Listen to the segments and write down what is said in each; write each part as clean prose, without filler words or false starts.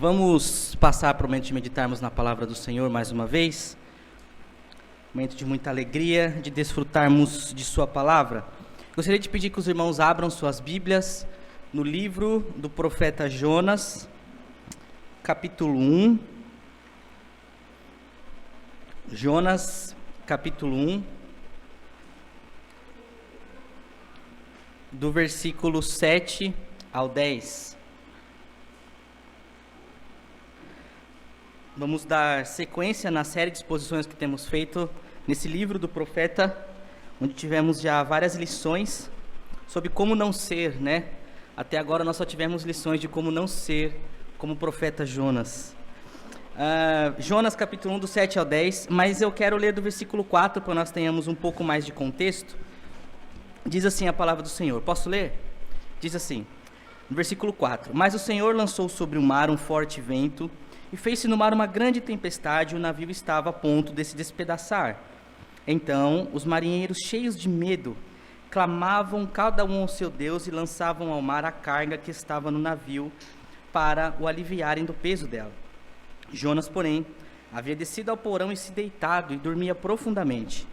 Vamos passar para o momento de meditarmos na palavra do Senhor mais uma vez. Momento de muita alegria, de desfrutarmos de sua palavra. Gostaria de pedir que os irmãos abram suas Bíblias no livro do profeta Jonas, capítulo 1. Jonas, capítulo 1, do versículo 7 ao 10. Vamos dar sequência na série de exposições que temos feito nesse livro do profeta, onde tivemos já várias lições sobre como não ser, né? Até agora nós só tivemos lições de como não ser como o profeta Jonas. Jonas capítulo 1, do 7 ao 10, mas eu quero ler do versículo 4 para nós tenhamos um pouco mais de contexto. Diz assim a palavra do Senhor. Posso ler? Diz assim, no versículo 4: Mas o Senhor lançou sobre o mar um forte vento, e fez-se no mar uma grande tempestade, e o navio estava a ponto de se despedaçar. Então os marinheiros, cheios de medo, clamavam cada um ao seu Deus e lançavam ao mar a carga que estava no navio para o aliviarem do peso dela. Jonas, porém, havia descido ao porão e se deitado, e dormia profundamente.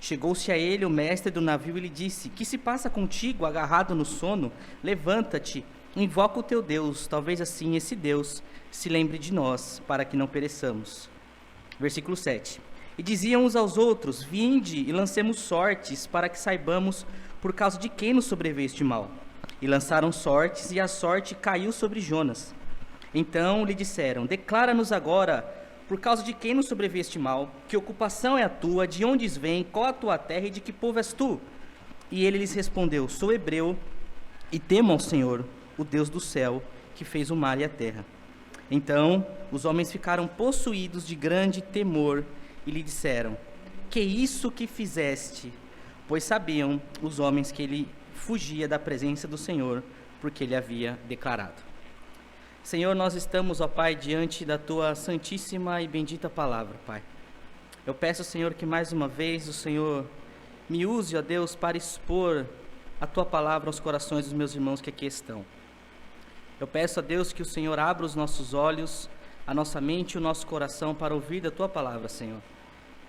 Chegou-se a ele o mestre do navio e lhe disse: Que se passa contigo, agarrado no sono? Levanta-te, invoca o teu Deus, talvez assim esse Deus se lembre de nós, para que não pereçamos. Versículo 7. E diziam uns aos outros: Vinde e lancemos sortes, para que saibamos por causa de quem nos sobreveio este mal. E lançaram sortes, e a sorte caiu sobre Jonas. Então lhe disseram: Declara-nos agora, por causa de quem nos sobreveio este mal, que ocupação é a tua, de onde vem, qual a tua terra e de que povo és tu? E ele lhes respondeu: Sou hebreu, e temo ao Senhor, o Deus do céu, que fez o mar e a terra. Então os homens ficaram possuídos de grande temor e lhe disseram: Que isso que fizeste? Pois sabiam os homens que ele fugia da presença do Senhor, porque ele havia declarado. Senhor, nós estamos, ó Pai, diante da Tua santíssima e bendita palavra, Pai. Eu peço, Senhor, que mais uma vez o Senhor me use, ó Deus, para expor a Tua palavra aos corações dos meus irmãos que aqui estão. Eu peço a Deus que o Senhor abra os nossos olhos, a nossa mente e o nosso coração para ouvir da Tua palavra, Senhor.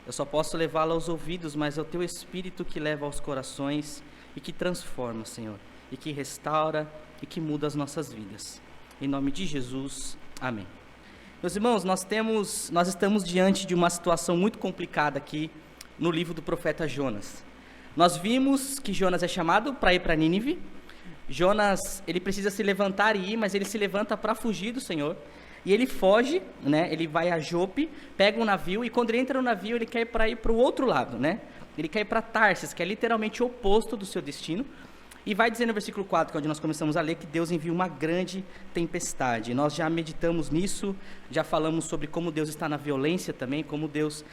Eu só posso levá-la aos ouvidos, mas é o Teu Espírito que leva aos corações e que transforma, Senhor, e que restaura e que muda as nossas vidas. Em nome de Jesus, amém. Meus irmãos, nós estamos diante de uma situação muito complicada aqui no livro do profeta Jonas. Nós vimos que Jonas é chamado para ir para Nínive. Jonas, ele precisa se levantar e ir, mas ele se levanta para fugir do Senhor. E ele foge, né? Ele vai a Jope, pega um navio, e quando ele entra no navio, ele quer ir para o outro lado, né? Ele quer ir para Tarsis, que é literalmente o oposto do seu destino. E vai dizer no versículo 4, que é onde nós começamos a ler, que Deus envia uma grande tempestade. Nós já meditamos nisso, já falamos sobre como Deus está na violência também, como Deus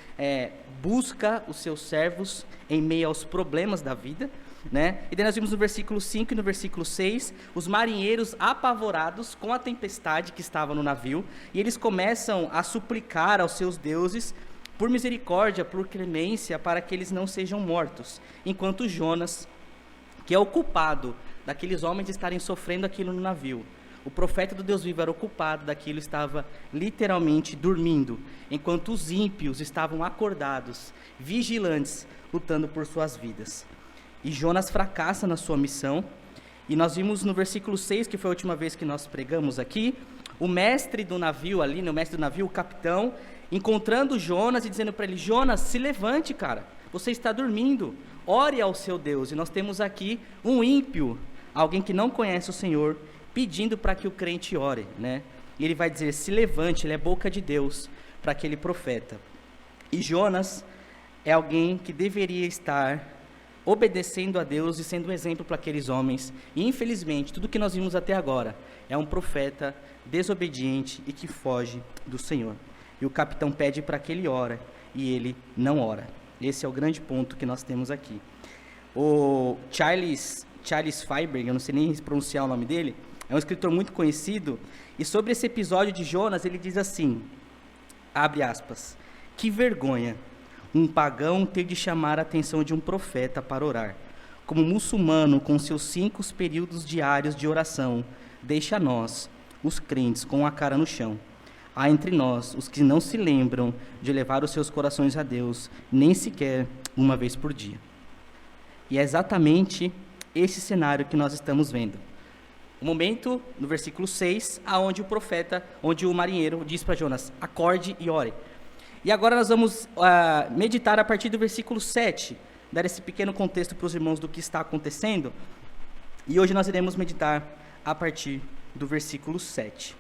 busca os seus servos em meio aos problemas da vida, né? E daí nós vimos no versículo 5 e no versículo 6, os marinheiros apavorados com a tempestade que estava no navio, e eles começam a suplicar aos seus deuses por misericórdia, por clemência, para que eles não sejam mortos, enquanto Jonas, que é o culpado daqueles homens estarem sofrendo aquilo no navio, o profeta do Deus vivo era o culpado daquilo, estava literalmente dormindo, enquanto os ímpios estavam acordados, vigilantes, lutando por suas vidas. E Jonas fracassa na sua missão, e nós vimos no versículo 6, que foi a última vez que nós pregamos aqui, o mestre do navio ali, o mestre do navio, o capitão, encontrando Jonas e dizendo para ele: Jonas, se levante, cara, você está dormindo, ore ao seu Deus. E nós temos aqui um ímpio, alguém que não conhece o Senhor, pedindo para que o crente ore, né? E ele vai dizer: se levante, ele é boca de Deus para aquele profeta. E Jonas é alguém que deveria estar obedecendo a Deus e sendo um exemplo para aqueles homens. E infelizmente, tudo que nós vimos até agora é um profeta desobediente e que foge do Senhor. E o capitão pede para que ele ore, e ele não ora. Esse é o grande ponto que nós temos aqui. O Charles Freiberg, eu não sei nem pronunciar o nome dele, é um escritor muito conhecido, e sobre esse episódio de Jonas, ele diz assim, abre aspas: que vergonha um pagão ter de chamar a atenção de um profeta para orar. Como muçulmano, com seus 5 períodos diários de oração, deixa a nós os crentes com a cara no chão. Há entre nós os que não se lembram de levar os seus corações a Deus, nem sequer uma vez por dia. E é exatamente esse cenário que nós estamos vendo. O momento, no versículo 6, onde o marinheiro diz para Jonas: acorde e ore. E agora nós vamos meditar a partir do versículo 7, dar esse pequeno contexto para os irmãos do que está acontecendo. E hoje nós iremos meditar a partir do versículo 7.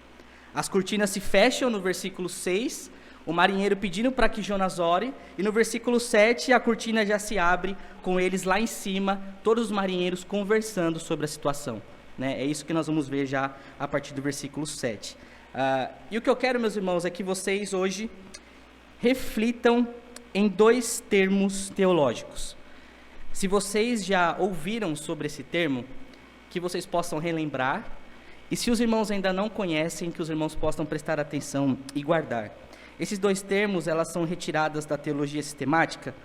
As cortinas se fecham no versículo 6, o marinheiro pedindo para que Jonas ore, e no versículo 7 a cortina já se abre, com eles lá em cima, todos os marinheiros conversando sobre a situação. É isso que nós vamos ver já a partir do versículo 7. E o que eu quero, meus irmãos, é que vocês hoje reflitam em dois termos teológicos. Se vocês já ouviram sobre esse termo, que vocês possam relembrar, e se os irmãos ainda não conhecem, que os irmãos possam prestar atenção e guardar. Esses dois termos, elas são retiradas da teologia sistemática,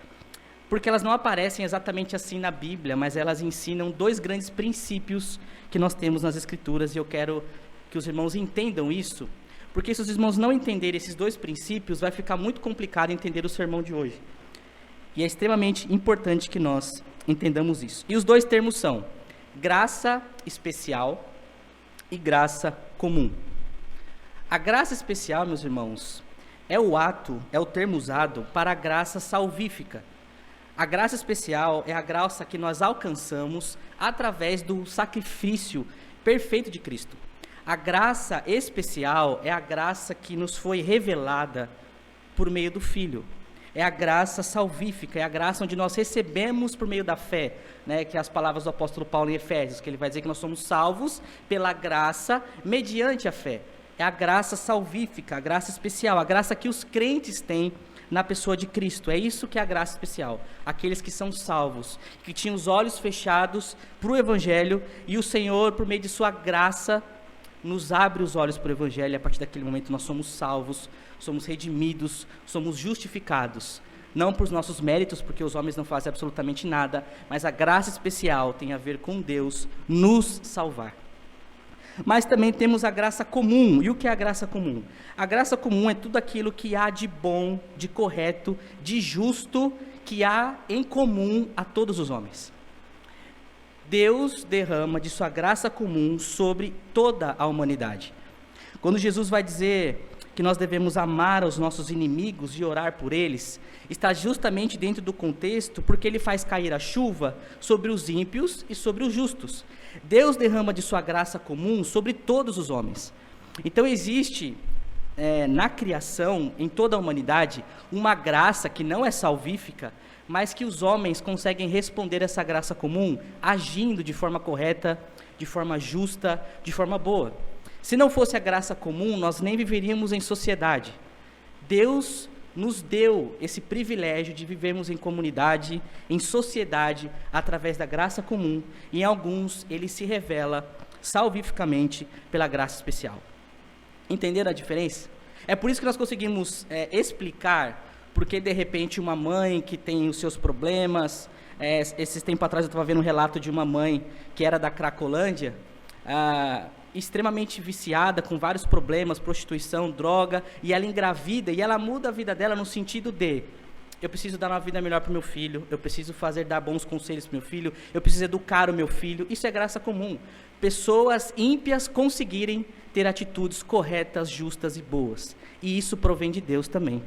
porque elas não aparecem exatamente assim na Bíblia, mas elas ensinam dois grandes princípios que nós temos nas Escrituras, e eu quero que os irmãos entendam isso, porque se os irmãos não entenderem esses dois princípios, vai ficar muito complicado entender o sermão de hoje. E é extremamente importante que nós entendamos isso. E os dois termos são graça especial e graça comum. A graça especial, meus irmãos, é o termo usado para a graça salvífica. A graça especial é a graça que nós alcançamos através do sacrifício perfeito de Cristo. A graça especial é a graça que nos foi revelada por meio do Filho. É a graça salvífica, é a graça onde nós recebemos por meio da fé, que é as palavras do apóstolo Paulo em Efésios, que ele vai dizer que nós somos salvos pela graça mediante a fé. É a graça salvífica, a graça especial, a graça que os crentes têm na pessoa de Cristo. É isso que é a graça especial. Aqueles que são salvos, que tinham os olhos fechados para o Evangelho, e o Senhor, por meio de sua graça, nos abre os olhos para o Evangelho, e a partir daquele momento nós somos salvos, somos redimidos, somos justificados. Não por nossos méritos, porque os homens não fazem absolutamente nada, mas a graça especial tem a ver com Deus nos salvar. Mas também temos a graça comum. E o que é a graça comum? A graça comum é tudo aquilo que há de bom, de correto, de justo, que há em comum a todos os homens. Deus derrama de sua graça comum sobre toda a humanidade. Quando Jesus vai dizer que nós devemos amar os nossos inimigos e orar por eles, está justamente dentro do contexto, porque ele faz cair a chuva sobre os ímpios e sobre os justos. Deus derrama de sua graça comum sobre todos os homens. Então existe na criação, em toda a humanidade, uma graça que não é salvífica, mas que os homens conseguem responder essa graça comum agindo de forma correta, de forma justa, de forma boa. Se não fosse a graça comum, nós nem viveríamos em sociedade. Deus nos deu esse privilégio de vivermos em comunidade, em sociedade, através da graça comum, e em alguns ele se revela salvificamente pela graça especial. Entenderam a diferença? É por isso que nós conseguimos explicar porque de repente uma mãe que tem os seus problemas, esses tempos atrás eu estava vendo um relato de uma mãe que era da Cracolândia, extremamente viciada, com vários problemas, prostituição, droga, e ela engravida, e ela muda a vida dela no sentido de: eu preciso dar uma vida melhor para o meu filho, eu preciso dar bons conselhos para o meu filho, eu preciso educar o meu filho. Isso é graça comum. Pessoas ímpias conseguirem ter atitudes corretas, justas e boas. E isso provém de Deus também.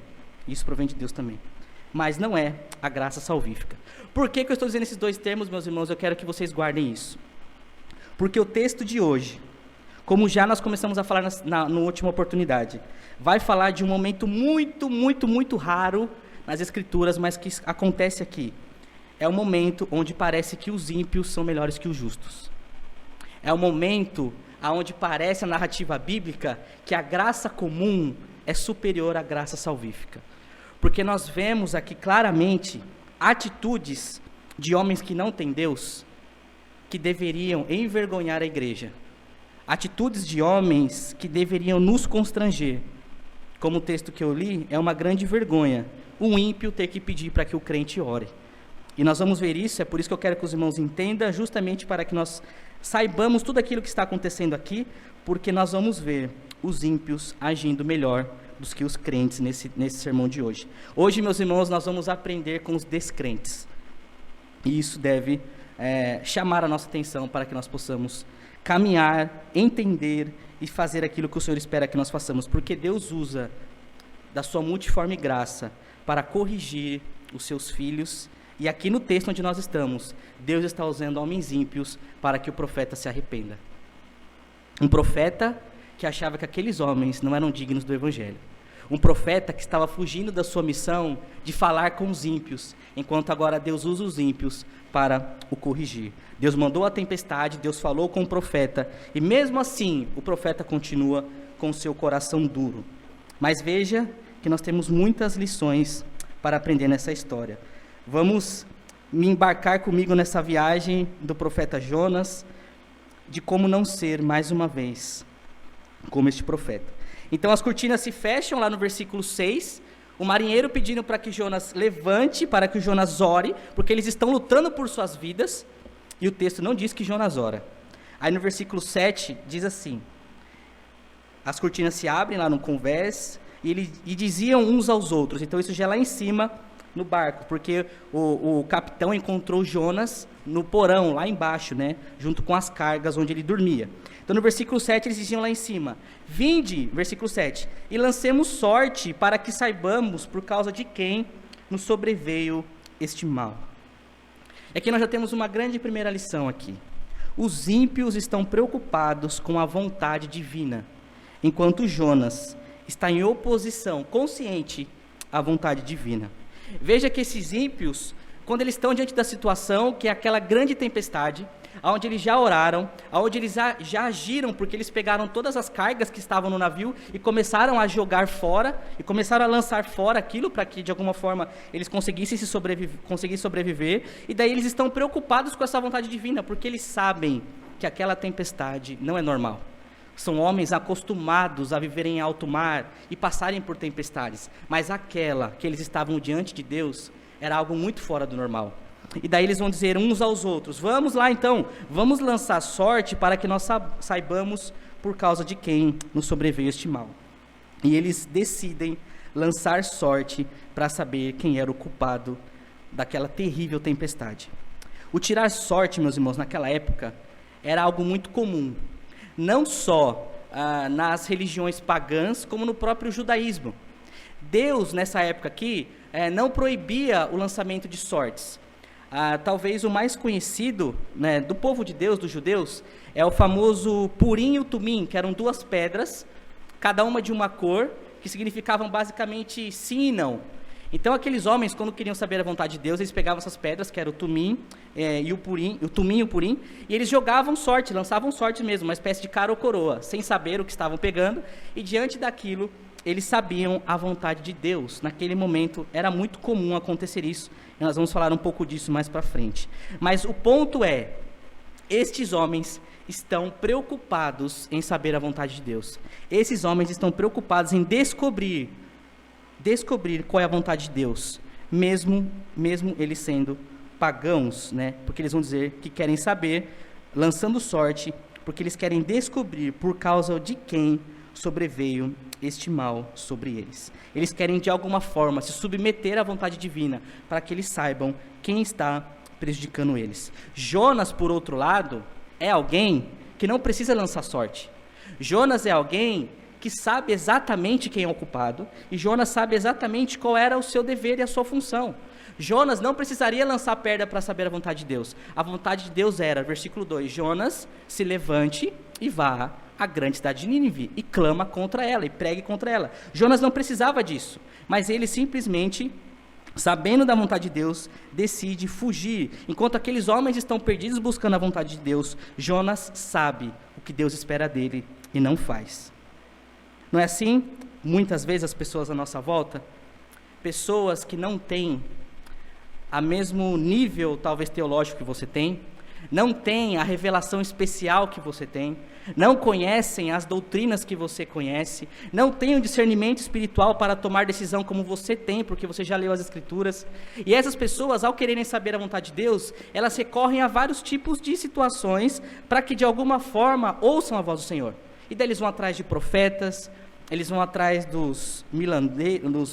Mas não é a graça salvífica. Por que eu estou dizendo esses dois termos, meus irmãos? Eu quero que vocês guardem isso. Porque o texto de hoje, como já nós começamos a falar na última oportunidade, vai falar de um momento muito, muito, muito raro nas Escrituras, mas que acontece aqui. É o momento onde parece que os ímpios são melhores que os justos. É o momento onde parece a narrativa bíblica que a graça comum é superior à graça salvífica. Porque nós vemos aqui claramente atitudes de homens que não têm Deus, que deveriam envergonhar a igreja. Atitudes de homens que deveriam nos constranger. Como o texto que eu li, é uma grande vergonha um ímpio ter que pedir para que o crente ore. E nós vamos ver isso, é por isso que eu quero que os irmãos entendam, justamente para que nós saibamos tudo aquilo que está acontecendo aqui, porque nós vamos ver os ímpios agindo melhor do que os crentes nesse sermão de hoje. Hoje, meus irmãos, nós vamos aprender com os descrentes. E isso deve chamar a nossa atenção para que nós possamos caminhar, entender e fazer aquilo que o Senhor espera que nós façamos, porque Deus usa da sua multiforme graça para corrigir os seus filhos. E aqui no texto onde nós estamos, Deus está usando homens ímpios para que o profeta se arrependa. Um profeta que achava que aqueles homens não eram dignos do evangelho. Um profeta que estava fugindo da sua missão de falar com os ímpios, enquanto agora Deus usa os ímpios para o corrigir. Deus mandou a tempestade, Deus falou com o profeta, e mesmo assim o profeta continua com o seu coração duro. Mas veja que nós temos muitas lições para aprender nessa história. Vamos me embarcar comigo nessa viagem do profeta Jonas, de como não ser, mais uma vez, como este profeta. Então as cortinas se fecham lá no versículo 6, o marinheiro pedindo para que Jonas levante, para que Jonas ore, porque eles estão lutando por suas vidas, e o texto não diz que Jonas ora. Aí no versículo 7 diz assim: as cortinas se abrem lá no convés, e diziam uns aos outros. Então isso já é lá em cima no barco, porque o capitão encontrou Jonas no porão, lá embaixo, né, junto com as cargas onde ele dormia. Então no versículo 7 eles diziam lá em cima: vinde, versículo 7, e lancemos sorte para que saibamos por causa de quem nos sobreveio este mal. Aqui nós já temos uma grande primeira lição aqui. Os ímpios estão preocupados com a vontade divina, enquanto Jonas está em oposição consciente à vontade divina. Veja que esses ímpios, quando eles estão diante da situação, que é aquela grande tempestade, onde eles já oraram, onde eles já agiram, porque eles pegaram todas as cargas que estavam no navio e começaram a jogar fora, e começaram a lançar fora aquilo para que de alguma forma eles conseguissem sobreviver, e daí eles estão preocupados com essa vontade divina, porque eles sabem que aquela tempestade não é normal. São homens acostumados a viverem em alto mar e passarem por tempestades, mas aquela que eles estavam diante de Deus era algo muito fora do normal. E daí eles vão dizer uns aos outros: vamos lá então, vamos lançar sorte para que nós saibamos por causa de quem nos sobreveio este mal. E eles decidem lançar sorte para saber quem era o culpado daquela terrível tempestade. O tirar sorte, meus irmãos, naquela época era algo muito comum. Não só nas religiões pagãs, como no próprio judaísmo. Deus, nessa época aqui, não proibia o lançamento de sortes. Talvez o mais conhecido, né, do povo de Deus, dos judeus, é o famoso Purim e o Tumim, que eram duas pedras, cada uma de uma cor, que significavam basicamente sim e não. Então aqueles homens, quando queriam saber a vontade de Deus, eles pegavam essas pedras, que era o Tumim e o Purim, e eles jogavam sorte, lançavam sorte mesmo, uma espécie de cara ou coroa, sem saber o que estavam pegando, e diante daquilo, eles sabiam a vontade de Deus. Naquele momento, era muito comum acontecer isso, e nós vamos falar um pouco disso mais para frente. Mas o ponto é, estes homens estão preocupados em saber a vontade de Deus. Esses homens estão preocupados em descobrir qual é a vontade de Deus, mesmo eles sendo pagãos, né? Porque eles vão dizer que querem saber, lançando sorte, porque eles querem descobrir por causa de quem sobreveio este mal sobre eles. Eles querem de alguma forma se submeter à vontade divina, para que eles saibam quem está prejudicando eles. Jonas, por outro lado, é alguém que não precisa lançar sorte. Jonas é alguém que sabe exatamente quem é o culpado, e Jonas sabe exatamente qual era o seu dever e a sua função. Jonas não precisaria lançar pedra para saber a vontade de Deus. A vontade de Deus era, versículo 2, Jonas se levante e vá à grande cidade de Nínive, e clama contra ela, e pregue contra ela. Jonas não precisava disso, mas ele simplesmente, sabendo da vontade de Deus, decide fugir. Enquanto aqueles homens estão perdidos buscando a vontade de Deus, Jonas sabe o que Deus espera dele e não faz. Não é assim? Muitas vezes as pessoas à nossa volta, pessoas que não têm o mesmo nível, talvez teológico que você tem, não têm a revelação especial que você tem, não conhecem as doutrinas que você conhece, não têm o discernimento espiritual para tomar decisão como você tem, porque você já leu as Escrituras. E essas pessoas, ao quererem saber a vontade de Deus, elas recorrem a vários tipos de situações para que de alguma forma ouçam a voz do Senhor. E daí eles vão atrás de profetas, eles vão atrás dos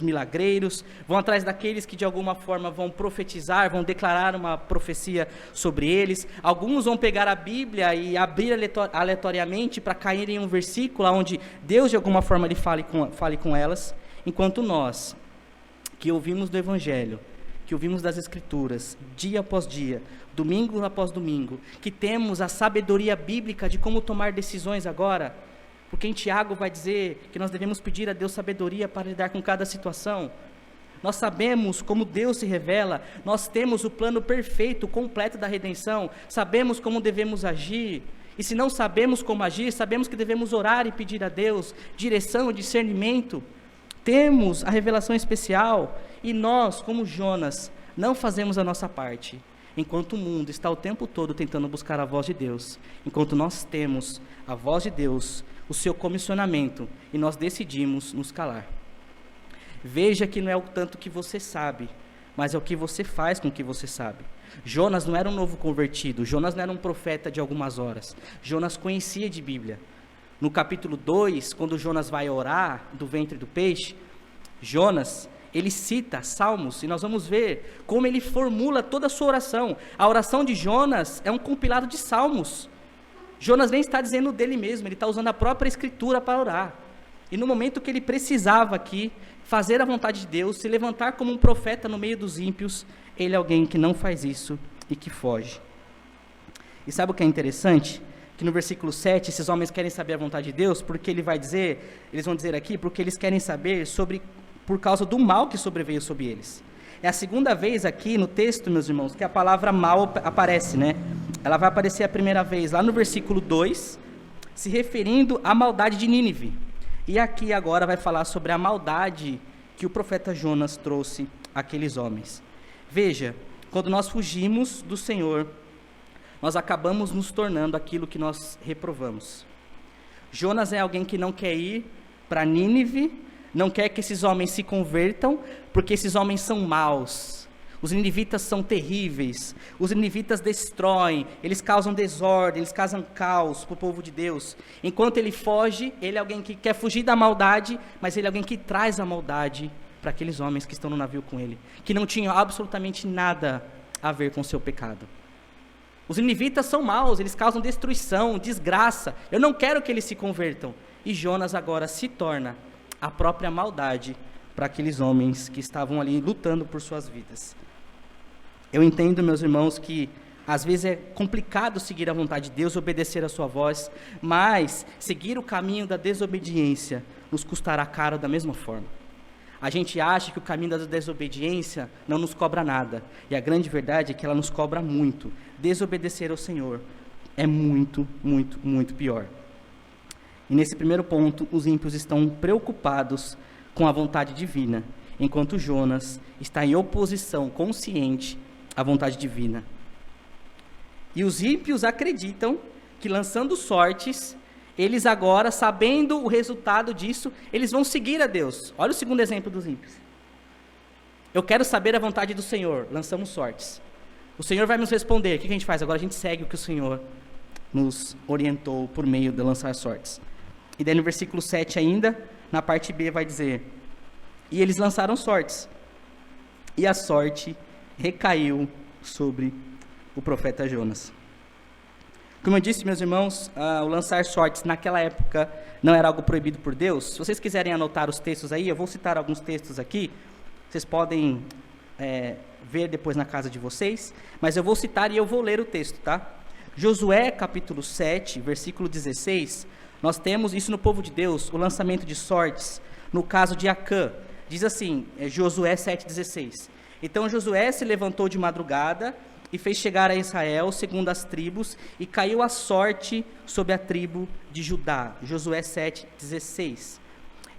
milagreiros, vão atrás daqueles que de alguma forma vão profetizar, vão declarar uma profecia sobre eles. Alguns vão pegar a Bíblia e abrir aleatoriamente para cair em um versículo onde Deus de alguma forma lhe fale com elas, enquanto nós, que ouvimos do Evangelho, que ouvimos das Escrituras, dia após dia, domingo após domingo, que temos a sabedoria bíblica de como tomar decisões agora, porque em Tiago vai dizer que nós devemos pedir a Deus sabedoria para lidar com cada situação. Nós sabemos como Deus se revela, nós temos o plano perfeito, completo da redenção, sabemos como devemos agir, e se não sabemos como agir, sabemos que devemos orar e pedir a Deus direção, discernimento. Temos a revelação especial, e nós, como Jonas, não fazemos a nossa parte, enquanto o mundo está o tempo todo tentando buscar a voz de Deus, enquanto nós temos a voz de Deus, o seu comissionamento, e nós decidimos nos calar. Veja que não é o tanto que você sabe, mas é o que você faz com o que você sabe. Jonas não era um novo convertido, Jonas não era um profeta de algumas horas, Jonas conhecia de Bíblia. No capítulo 2, quando Jonas vai orar do ventre do peixe, Jonas, ele cita Salmos, e nós vamos ver como ele formula toda a sua oração. A oração de Jonas é um compilado de Salmos. Jonas nem está dizendo dele mesmo, ele está usando a própria Escritura para orar. E no momento que ele precisava aqui fazer a vontade de Deus, se levantar como um profeta no meio dos ímpios, ele é alguém que não faz isso e que foge. E sabe o que é interessante? Que no versículo 7, esses homens querem saber a vontade de Deus, porque eles vão dizer aqui, porque eles querem saber por causa do mal que sobreveio sobre eles. É a segunda vez aqui no texto, meus irmãos, que a palavra mal aparece, né? Ela vai aparecer a primeira vez lá no versículo 2, se referindo à maldade de Nínive. E aqui agora vai falar sobre a maldade que o profeta Jonas trouxe àqueles homens. Veja, quando nós fugimos do Senhor, nós acabamos nos tornando aquilo que nós reprovamos. Jonas é alguém que não quer ir para Nínive, não quer que esses homens se convertam, porque esses homens são maus. Os ninivitas são terríveis, os ninivitas destroem, eles causam desordem, eles causam caos para o povo de Deus. Enquanto ele foge, ele é alguém que quer fugir da maldade, mas ele é alguém que traz a maldade para aqueles homens que estão no navio com ele, que não tinham absolutamente nada a ver com o seu pecado. Os ninivitas são maus, eles causam destruição, desgraça. Eu não quero que eles se convertam. E Jonas agora se torna a própria maldade para aqueles homens que estavam ali lutando por suas vidas. Eu entendo, meus irmãos, que às vezes é complicado seguir a vontade de Deus, obedecer a sua voz, mas seguir o caminho da desobediência nos custará caro da mesma forma. A gente acha que o caminho da desobediência não nos cobra nada, e a grande verdade é que ela nos cobra muito. Desobedecer ao Senhor é muito, muito, muito pior. E nesse primeiro ponto, os ímpios estão preocupados com a vontade divina, enquanto Jonas está em oposição consciente à vontade divina. E os ímpios acreditam que, lançando sortes, eles agora, sabendo o resultado disso, eles vão seguir a Deus. Olha o segundo exemplo dos ímpios. Eu quero saber a vontade do Senhor, lançamos sortes. O Senhor vai nos responder, o que a gente faz? Agora a gente segue o que o Senhor nos orientou por meio de lançar sortes. E daí no versículo 7 ainda, na parte B vai dizer: e eles lançaram sortes, e a sorte recaiu sobre o profeta Jonas. Como eu disse, meus irmãos, o lançar sortes naquela época não era algo proibido por Deus. Se vocês quiserem anotar os textos aí, eu vou citar alguns textos aqui, vocês podem ver depois na casa de vocês, mas eu vou citar e eu vou ler o texto, tá? Josué capítulo 7, versículo 16, nós temos isso no povo de Deus, o lançamento de sortes, no caso de Acã. Diz assim, Josué 7,16. Então Josué se levantou de madrugada e fez chegar a Israel segundo as tribos, e caiu a sorte sobre a tribo de Judá. Josué 7,16.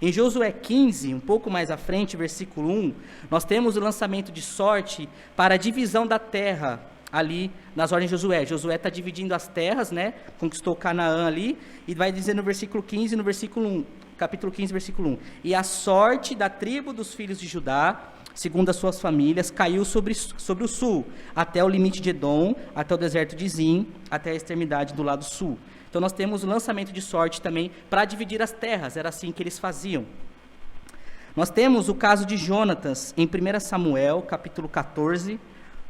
Em Josué 15, um pouco mais à frente, versículo 1, nós temos o lançamento de sorte para a divisão da terra ali nas ordens de Josué. Josué está dividindo as terras, né? Conquistou Canaã ali, e vai dizer no versículo 15, no versículo 1, capítulo 15, versículo 1. E a sorte da tribo dos filhos de Judá, segundo as suas famílias, caiu sobre o sul, até o limite de Edom, até o deserto de Zim, até a extremidade do lado sul. Então nós temos o lançamento de sorte também para dividir as terras, era assim que eles faziam. Nós temos o caso de Jonatas, em 1 Samuel, capítulo 14,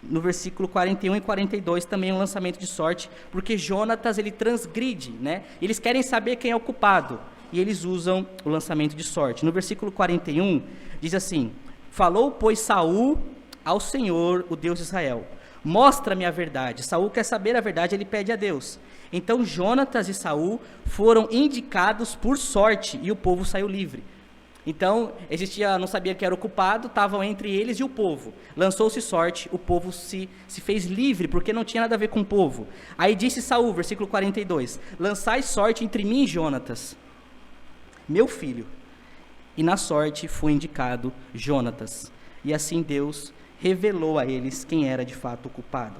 no versículo 41 e 42, também um lançamento de sorte, porque Jonatas, ele transgride, né? Eles querem saber quem é o culpado, e eles usam o lançamento de sorte. No versículo 41, diz assim: falou, pois, Saul ao Senhor, o Deus de Israel, mostra-me a verdade. Saul quer saber a verdade, ele pede a Deus. Então Jonatas e Saul foram indicados por sorte, e o povo saiu livre. Então, não sabia que era o culpado, estavam entre eles e o povo. Lançou-se sorte, o povo se fez livre, porque não tinha nada a ver com o povo. Aí disse Saul, versículo 42, lançai sorte entre mim e Jonatas, meu filho. E na sorte foi indicado Jonatas. E assim Deus revelou a eles quem era de fato o culpado.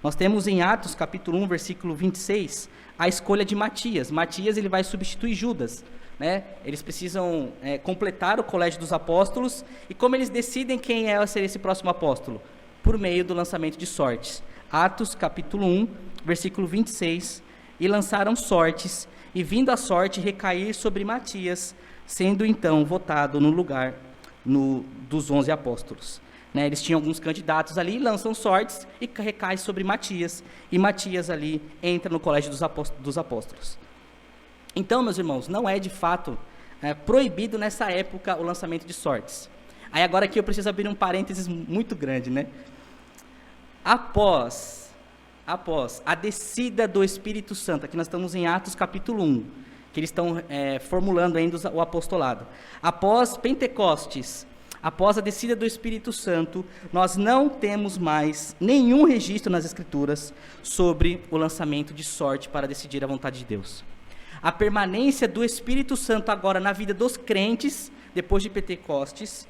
Nós temos em Atos, capítulo 1, versículo 26, a escolha de Matias. Matias, ele vai substituir Judas. Né? Eles precisam completar o colégio dos apóstolos, e como eles decidem quem ser esse próximo apóstolo? Por meio do lançamento de sortes. Atos capítulo 1, versículo 26, e lançaram sortes, e vindo a sorte recair sobre Matias, sendo então votado no lugar dos 11 apóstolos. Né? Eles tinham alguns candidatos ali, lançam sortes e recai sobre Matias, e Matias ali entra no colégio dos apóstolos. Então, meus irmãos, não é de fato proibido nessa época o lançamento de sortes. Aí agora aqui eu preciso abrir um parênteses muito grande, né? Após a descida do Espírito Santo, aqui nós estamos em Atos capítulo 1, que eles estão formulando ainda o apostolado. Após Pentecostes, após a descida do Espírito Santo, nós não temos mais nenhum registro nas Escrituras sobre o lançamento de sorte para decidir a vontade de Deus. A permanência do Espírito Santo agora na vida dos crentes, depois de Pentecostes,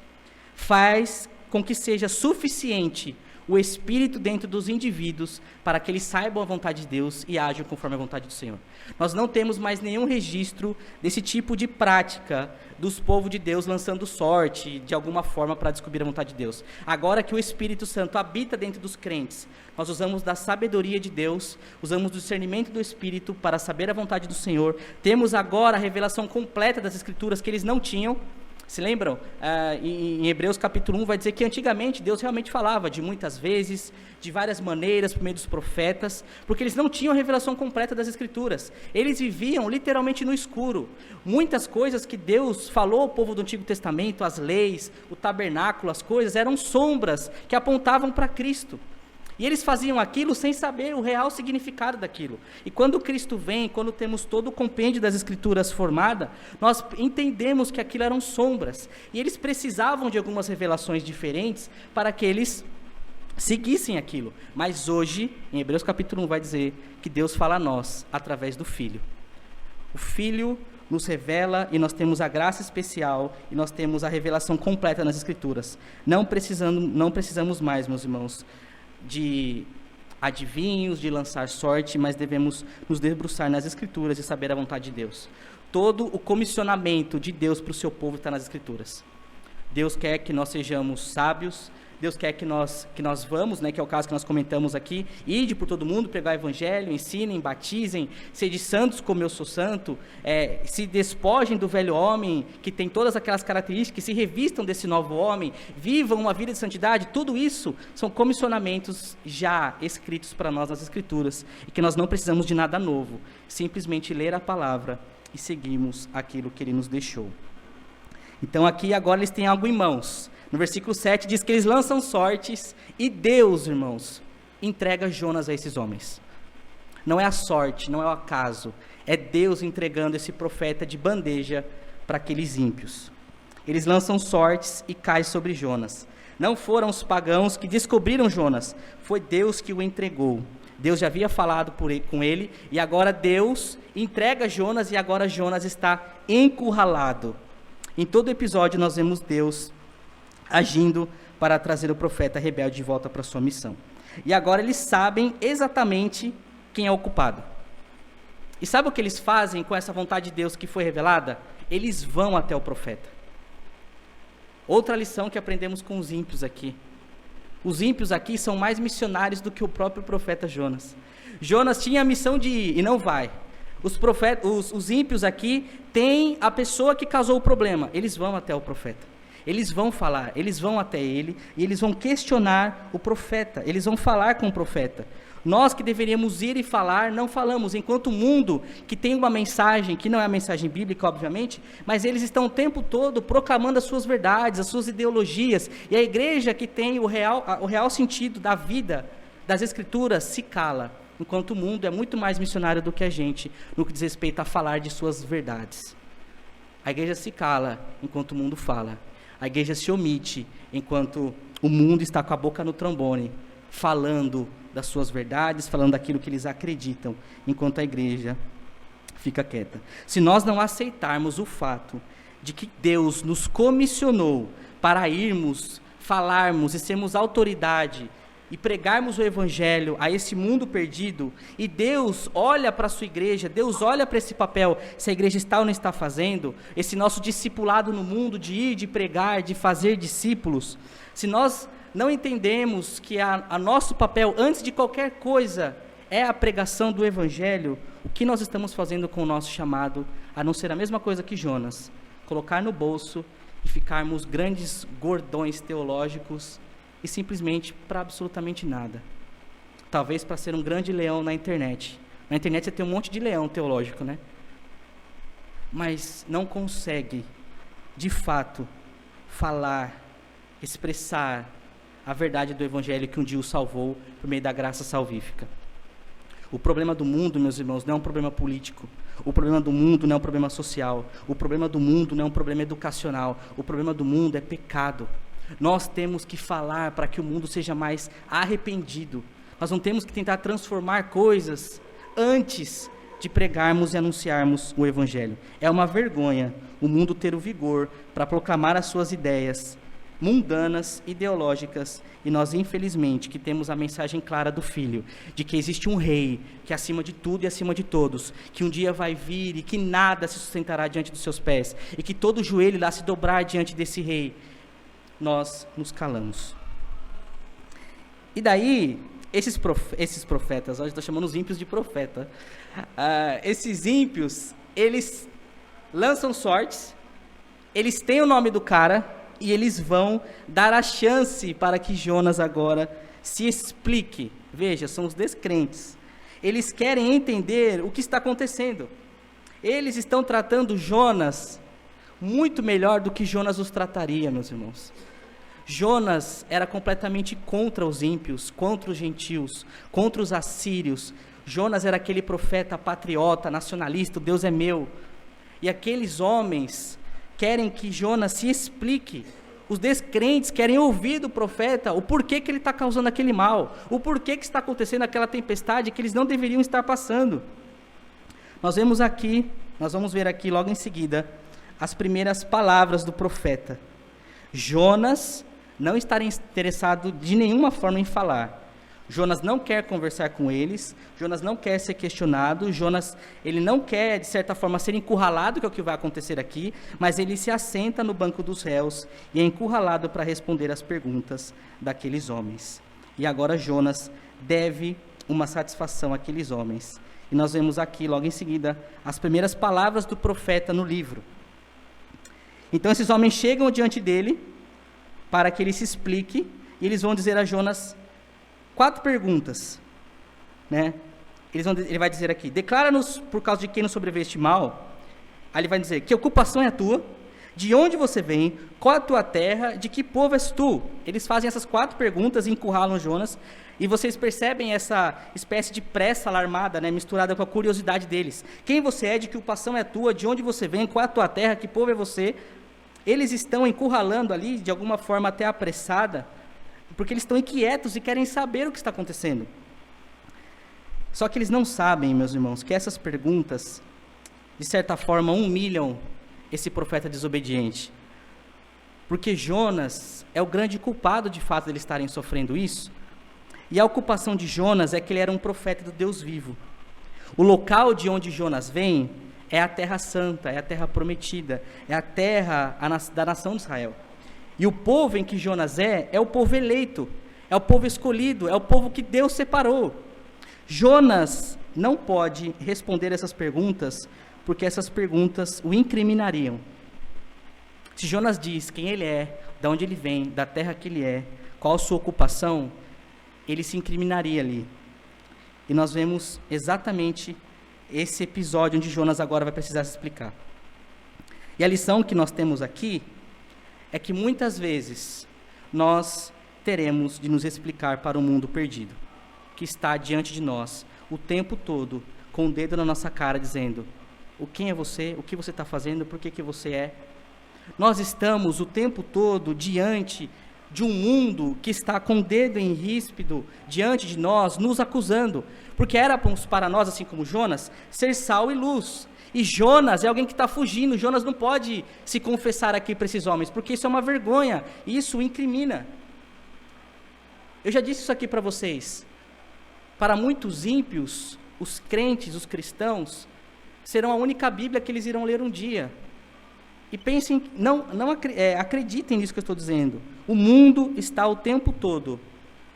faz com que seja suficiente o Espírito dentro dos indivíduos para que eles saibam a vontade de Deus e ajam conforme a vontade do Senhor. Nós não temos mais nenhum registro desse tipo de prática dos povos de Deus lançando sorte de alguma forma para descobrir a vontade de Deus. Agora que o Espírito Santo habita dentro dos crentes, nós usamos da sabedoria de Deus, usamos do discernimento do Espírito para saber a vontade do Senhor. Temos agora a revelação completa das Escrituras que eles não tinham. Se lembram? Em Hebreus capítulo 1 vai dizer que antigamente Deus realmente falava de muitas vezes, de várias maneiras, por meio dos profetas, porque eles não tinham a revelação completa das Escrituras. Eles viviam literalmente no escuro. Muitas coisas que Deus falou ao povo do Antigo Testamento, as leis, o tabernáculo, as coisas, eram sombras que apontavam para Cristo. E eles faziam aquilo sem saber o real significado daquilo. E quando Cristo vem, quando temos todo o compêndio das Escrituras formada, nós entendemos que aquilo eram sombras. E eles precisavam de algumas revelações diferentes para que eles seguissem aquilo. Mas hoje, em Hebreus capítulo 1, vai dizer que Deus fala a nós através do Filho. O Filho nos revela e nós temos a graça especial e nós temos a revelação completa nas Escrituras. Não precisamos mais, meus irmãos, de adivinhos, de lançar sorte, mas devemos nos debruçar nas Escrituras e saber a vontade de Deus. Todo o comissionamento de Deus para o seu povo está nas Escrituras. Deus quer que nós sejamos sábios, Deus quer que nós vamos, né, que é o caso que nós comentamos aqui, ide por todo mundo, pregar o evangelho, ensinem, batizem, sede santos como eu sou santo, se despojem do velho homem, que tem todas aquelas características, se revistam desse novo homem, vivam uma vida de santidade. Tudo isso são comissionamentos já escritos para nós nas Escrituras, e que nós não precisamos de nada novo, simplesmente ler a palavra e seguirmos aquilo que Ele nos deixou. Então aqui agora eles têm algo em mãos. No versículo 7 diz que eles lançam sortes e Deus, irmãos, entrega Jonas a esses homens. Não é a sorte, não é o acaso, é Deus entregando esse profeta de bandeja para aqueles ímpios. Eles lançam sortes e cai sobre Jonas. Não foram os pagãos que descobriram Jonas, foi Deus que o entregou. Deus já havia falado com ele e agora Deus entrega Jonas e agora Jonas está encurralado. Em todo episódio nós vemos Deus agindo para trazer o profeta rebelde de volta para sua missão. E agora eles sabem exatamente quem é o culpado. E sabe o que eles fazem com essa vontade de Deus que foi revelada? Eles vão até o profeta. Outra lição que aprendemos com os ímpios aqui. Os ímpios aqui são mais missionários do que o próprio profeta Jonas. Jonas tinha a missão de ir e não vai. Os ímpios aqui têm a pessoa que causou o problema. Eles vão até o profeta. Eles vão falar, eles vão até ele e eles vão questionar o profeta. Eles vão falar com o profeta. Nós que deveríamos ir e falar, não falamos, enquanto o mundo que tem uma mensagem, que não é a mensagem bíblica, obviamente, mas eles estão o tempo todo proclamando as suas verdades, as suas ideologias, e a igreja que tem o real sentido da vida, das escrituras, se cala, enquanto o mundo é muito mais missionário do que a gente, no que diz respeito a falar de suas verdades. A igreja se cala, enquanto o mundo fala. A igreja se omite, enquanto o mundo está com a boca no trombone, falando das suas verdades, falando daquilo que eles acreditam, enquanto a igreja fica quieta. Se nós não aceitarmos o fato de que Deus nos comissionou para irmos, falarmos e sermos autoridade e pregarmos o evangelho a esse mundo perdido, e Deus olha para a sua igreja, Deus olha para esse papel, se a igreja está ou não está fazendo, esse nosso discipulado no mundo de ir, de pregar, de fazer discípulos, se nós não entendemos que a nosso papel, antes de qualquer coisa, é a pregação do evangelho, o que nós estamos fazendo com o nosso chamado, a não ser a mesma coisa que Jonas, colocar no bolso e ficarmos grandes gordões teológicos e simplesmente para absolutamente nada. Talvez para ser um grande leão na internet. Na internet você tem um monte de leão teológico, né? Mas não consegue, de fato, falar, expressar a verdade do evangelho que um dia o salvou por meio da graça salvífica. O problema do mundo, meus irmãos, não é um problema político. O problema do mundo não é um problema social. O problema do mundo não é um problema educacional. O problema do mundo é pecado. Nós temos que falar para que o mundo seja mais arrependido. Nós não temos que tentar transformar coisas antes de pregarmos e anunciarmos o evangelho. É uma vergonha o mundo ter o vigor para proclamar as suas ideias mundanas, ideológicas, e nós, infelizmente, que temos a mensagem clara do Filho, de que existe um rei, que é acima de tudo e acima de todos, que um dia vai vir e que nada se sustentará diante dos seus pés, e que todo joelho lá se dobrar diante desse rei, nós nos calamos. E daí, esses profetas, hoje estou chamando os ímpios de profeta, esses ímpios, eles lançam sortes, eles têm o nome do cara, e eles vão dar a chance para que Jonas agora se explique. Veja, são os descrentes. Eles querem entender o que está acontecendo. Eles estão tratando Jonas muito melhor do que Jonas os trataria, meus irmãos. Jonas era completamente contra os ímpios, contra os gentios, contra os assírios. Jonas era aquele profeta patriota, nacionalista, o Deus é meu. E aqueles homens querem que Jonas se explique. Os descrentes querem ouvir do profeta o porquê que ele está causando aquele mal, o porquê que está acontecendo aquela tempestade que eles não deveriam estar passando. Nós vamos ver aqui logo em seguida as primeiras palavras do profeta. Jonas não está interessado de nenhuma forma em falar. Jonas não quer conversar com eles, Jonas não quer ser questionado, Jonas ele não quer, de certa forma, ser encurralado, que é o que vai acontecer aqui, mas ele se assenta no banco dos réus e é encurralado para responder às perguntas daqueles homens. E agora Jonas deve uma satisfação àqueles homens. E nós vemos aqui, logo em seguida, as primeiras palavras do profeta no livro. Então esses homens chegam diante dele para que ele se explique, e eles vão dizer a Jonas 4 perguntas, né? Ele vai dizer aqui: declara-nos por causa de quem nos sobreveio este mal. Aí ele vai dizer: que ocupação é a tua? De onde você vem? Qual a tua terra? De que povo és tu? Eles fazem essas 4 perguntas e encurralam Jonas, e vocês percebem essa espécie de pressa alarmada, né, misturada com a curiosidade deles. Quem você é? De que ocupação é a tua? De onde você vem? Qual a tua terra? Que povo é você? Eles estão encurralando ali, de alguma forma até apressada, porque eles estão inquietos e querem saber o que está acontecendo. Só que eles não sabem, meus irmãos, que essas perguntas, de certa forma, humilham esse profeta desobediente. Porque Jonas é o grande culpado, de fato, de eles estarem sofrendo isso. E a ocupação de Jonas é que ele era um profeta do Deus vivo. O local de onde Jonas vem é a terra santa, é a terra prometida, é a terra da nação de Israel. E o povo em que Jonas é o povo eleito, é o povo escolhido, é o povo que Deus separou. Jonas não pode responder essas perguntas, porque essas perguntas o incriminariam. Se Jonas diz quem ele é, de onde ele vem, da terra que ele é, qual a sua ocupação, ele se incriminaria ali. E nós vemos exatamente esse episódio onde Jonas agora vai precisar se explicar. E a lição que nós temos aqui é que muitas vezes nós teremos de nos explicar para o mundo perdido, que está diante de nós o tempo todo, com o dedo na nossa cara, dizendo: quem é você? O que você está fazendo? Por que você é? Nós estamos o tempo todo diante de um mundo que está com o dedo em ríspido diante de nós, nos acusando, porque éramos para nós, assim como Jonas, ser sal e luz. E Jonas é alguém que está fugindo. Jonas não pode se confessar aqui para esses homens, porque isso é uma vergonha, e isso o incrimina. Eu já disse isso aqui para vocês. Para muitos ímpios, os crentes, os cristãos, serão a única Bíblia que eles irão ler um dia. E pensem, acreditem nisso que eu estou dizendo. O mundo está o tempo todo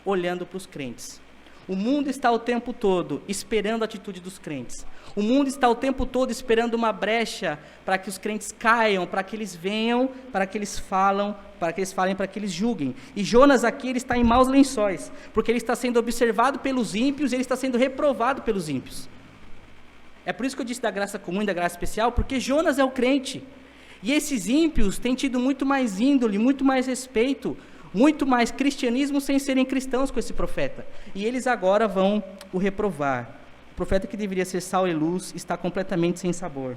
olhando para os crentes. O mundo está o tempo todo esperando a atitude dos crentes. O mundo está o tempo todo esperando uma brecha para que os crentes caiam, para que eles venham, para que eles falem, para que eles julguem. E Jonas aqui, ele está em maus lençóis, porque ele está sendo observado pelos ímpios e ele está sendo reprovado pelos ímpios. É por isso que eu disse da graça comum e da graça especial, porque Jonas é o crente. E esses ímpios têm tido muito mais índole, muito mais respeito, muito mais cristianismo sem serem cristãos com esse profeta. E eles agora vão o reprovar. O profeta que deveria ser sal e luz está completamente sem sabor.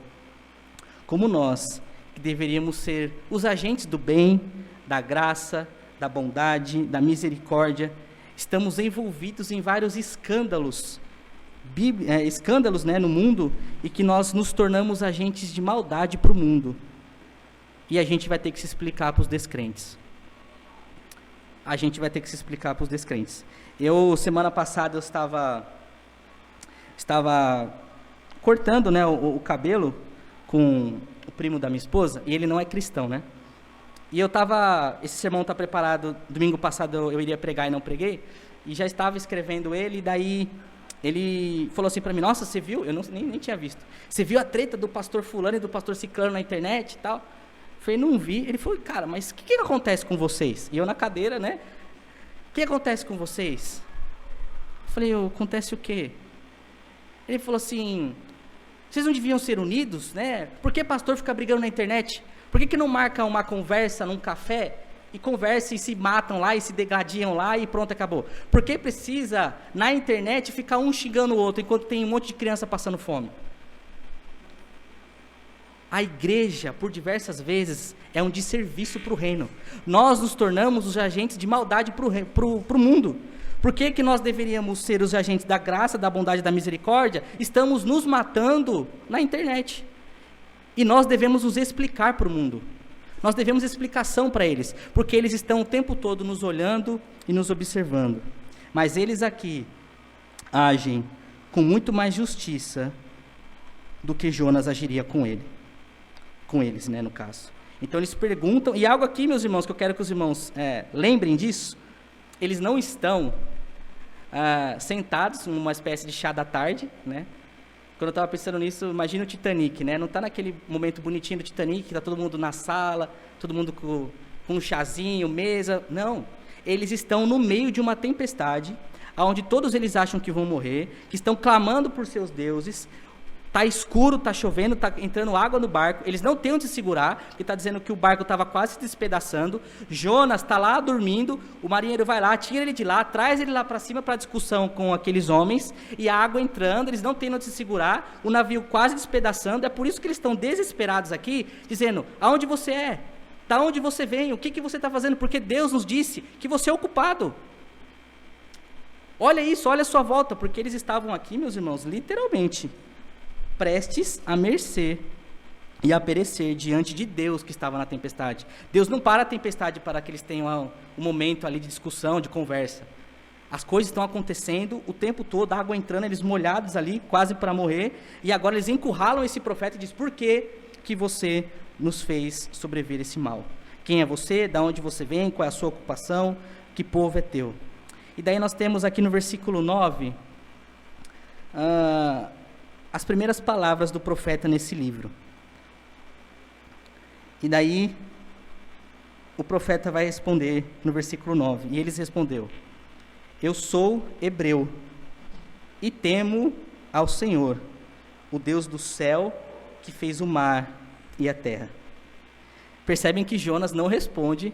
Como nós, que deveríamos ser os agentes do bem, da graça, da bondade, da misericórdia, estamos envolvidos em vários escândalos, no mundo, e que nós nos tornamos agentes de maldade para o mundo. E a gente vai ter que se explicar para os descrentes. Semana passada, eu estava cortando, né, o cabelo com o primo da minha esposa, e ele não é cristão, né? E esse sermão está preparado, domingo passado eu iria pregar e não preguei, e já estava escrevendo ele, e daí ele falou assim para mim: nossa, você viu? Eu nem tinha visto. Você viu a treta do pastor fulano e do pastor ciclano na internet e tal? Eu falei: não vi. Ele falou: cara, mas o que acontece com vocês? E eu na cadeira, né? O que acontece com vocês? Eu falei: acontece o quê? Ele falou assim: vocês não deviam ser unidos, né? Por que pastor fica brigando na internet? Por que não marca uma conversa num café e conversa e se matam lá e se degladiam lá e pronto, acabou? Por que precisa na internet ficar um xingando o outro enquanto tem um monte de criança passando fome? A igreja, por diversas vezes, é um desserviço para o reino. Nós nos tornamos os agentes de maldade para o mundo. Por que nós deveríamos ser os agentes da graça, da bondade, da misericórdia? Estamos nos matando na internet. E nós devemos nos explicar para o mundo. Nós devemos explicação para eles, porque eles estão o tempo todo nos olhando e nos observando. Mas eles aqui agem com muito mais justiça do que Jonas agiria com eles, né, no caso. Então eles perguntam, e algo aqui, meus irmãos, que eu quero que os irmãos lembrem disso: eles não estão sentados numa espécie de chá da tarde, né? Quando eu estava pensando nisso, imagina o Titanic, né? Não está naquele momento bonitinho do Titanic, que está todo mundo na sala, todo mundo com um chazinho, mesa. Não, eles estão no meio de uma tempestade, onde todos eles acham que vão morrer, que estão clamando por seus deuses. Está escuro, está chovendo, está entrando água no barco, eles não têm onde se segurar, porque está dizendo que o barco estava quase se despedaçando. Jonas está lá dormindo, o marinheiro vai lá, tira ele de lá, traz ele lá para cima para discussão com aqueles homens, e a água entrando, eles não têm onde se segurar, o navio quase despedaçando. É por isso que eles estão desesperados aqui, dizendo: aonde você é? Da onde você vem? O que você está fazendo? Porque Deus nos disse que você é o culpado. Olha isso, olha a sua volta, porque eles estavam aqui, meus irmãos, literalmente prestes a mercê e a perecer diante de Deus que estava na tempestade. Deus não para a tempestade para que eles tenham um momento ali de discussão, de conversa. As coisas estão acontecendo o tempo todo, a água entrando, eles molhados ali, quase para morrer, e agora eles encurralam esse profeta e diz: por que você nos fez sobreviver esse mal? Quem é você? Da onde você vem? Qual é a sua ocupação? Que povo é teu? E daí nós temos aqui no versículo 9, as primeiras palavras do profeta nesse livro. E daí o profeta vai responder no versículo 9, e eles respondeu: eu sou hebreu e temo ao Senhor, o Deus do céu, que fez o mar e a terra. Percebem que Jonas não responde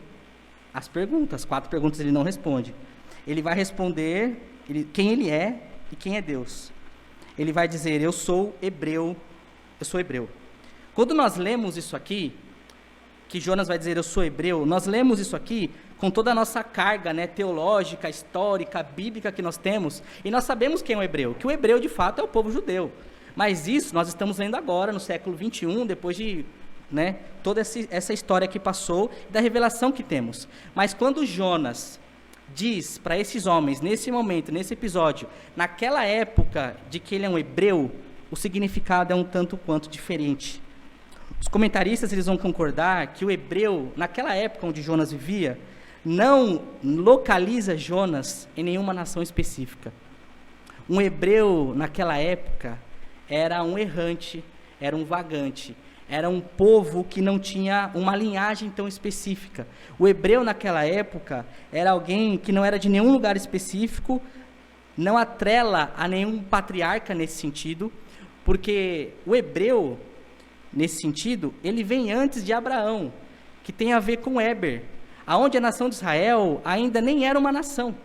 as perguntas, 4 perguntas ele não responde. Ele vai responder quem ele é e quem é Deus. Ele vai dizer: eu sou hebreu. Quando nós lemos isso aqui, que Jonas vai dizer eu sou hebreu, nós lemos isso aqui com toda a nossa carga, né, teológica, histórica, bíblica que nós temos, e nós sabemos quem é o hebreu, que o hebreu de fato é o povo judeu. Mas isso nós estamos lendo agora, no século 21, depois de, né, toda essa história que passou, da revelação que temos. Mas quando Jonas diz para esses homens, nesse momento, nesse episódio, naquela época de que ele é um hebreu, o significado é um tanto quanto diferente. Os comentaristas eles vão concordar que o hebreu, naquela época onde Jonas vivia, não localiza Jonas em nenhuma nação específica. Um hebreu naquela época era um errante, era um vagante, era um povo que não tinha uma linhagem tão específica. O hebreu naquela época era alguém que não era de nenhum lugar específico, não atrela a nenhum patriarca nesse sentido, porque o hebreu, nesse sentido, ele vem antes de Abraão, que tem a ver com Éber, aonde a nação de Israel ainda nem era uma nação.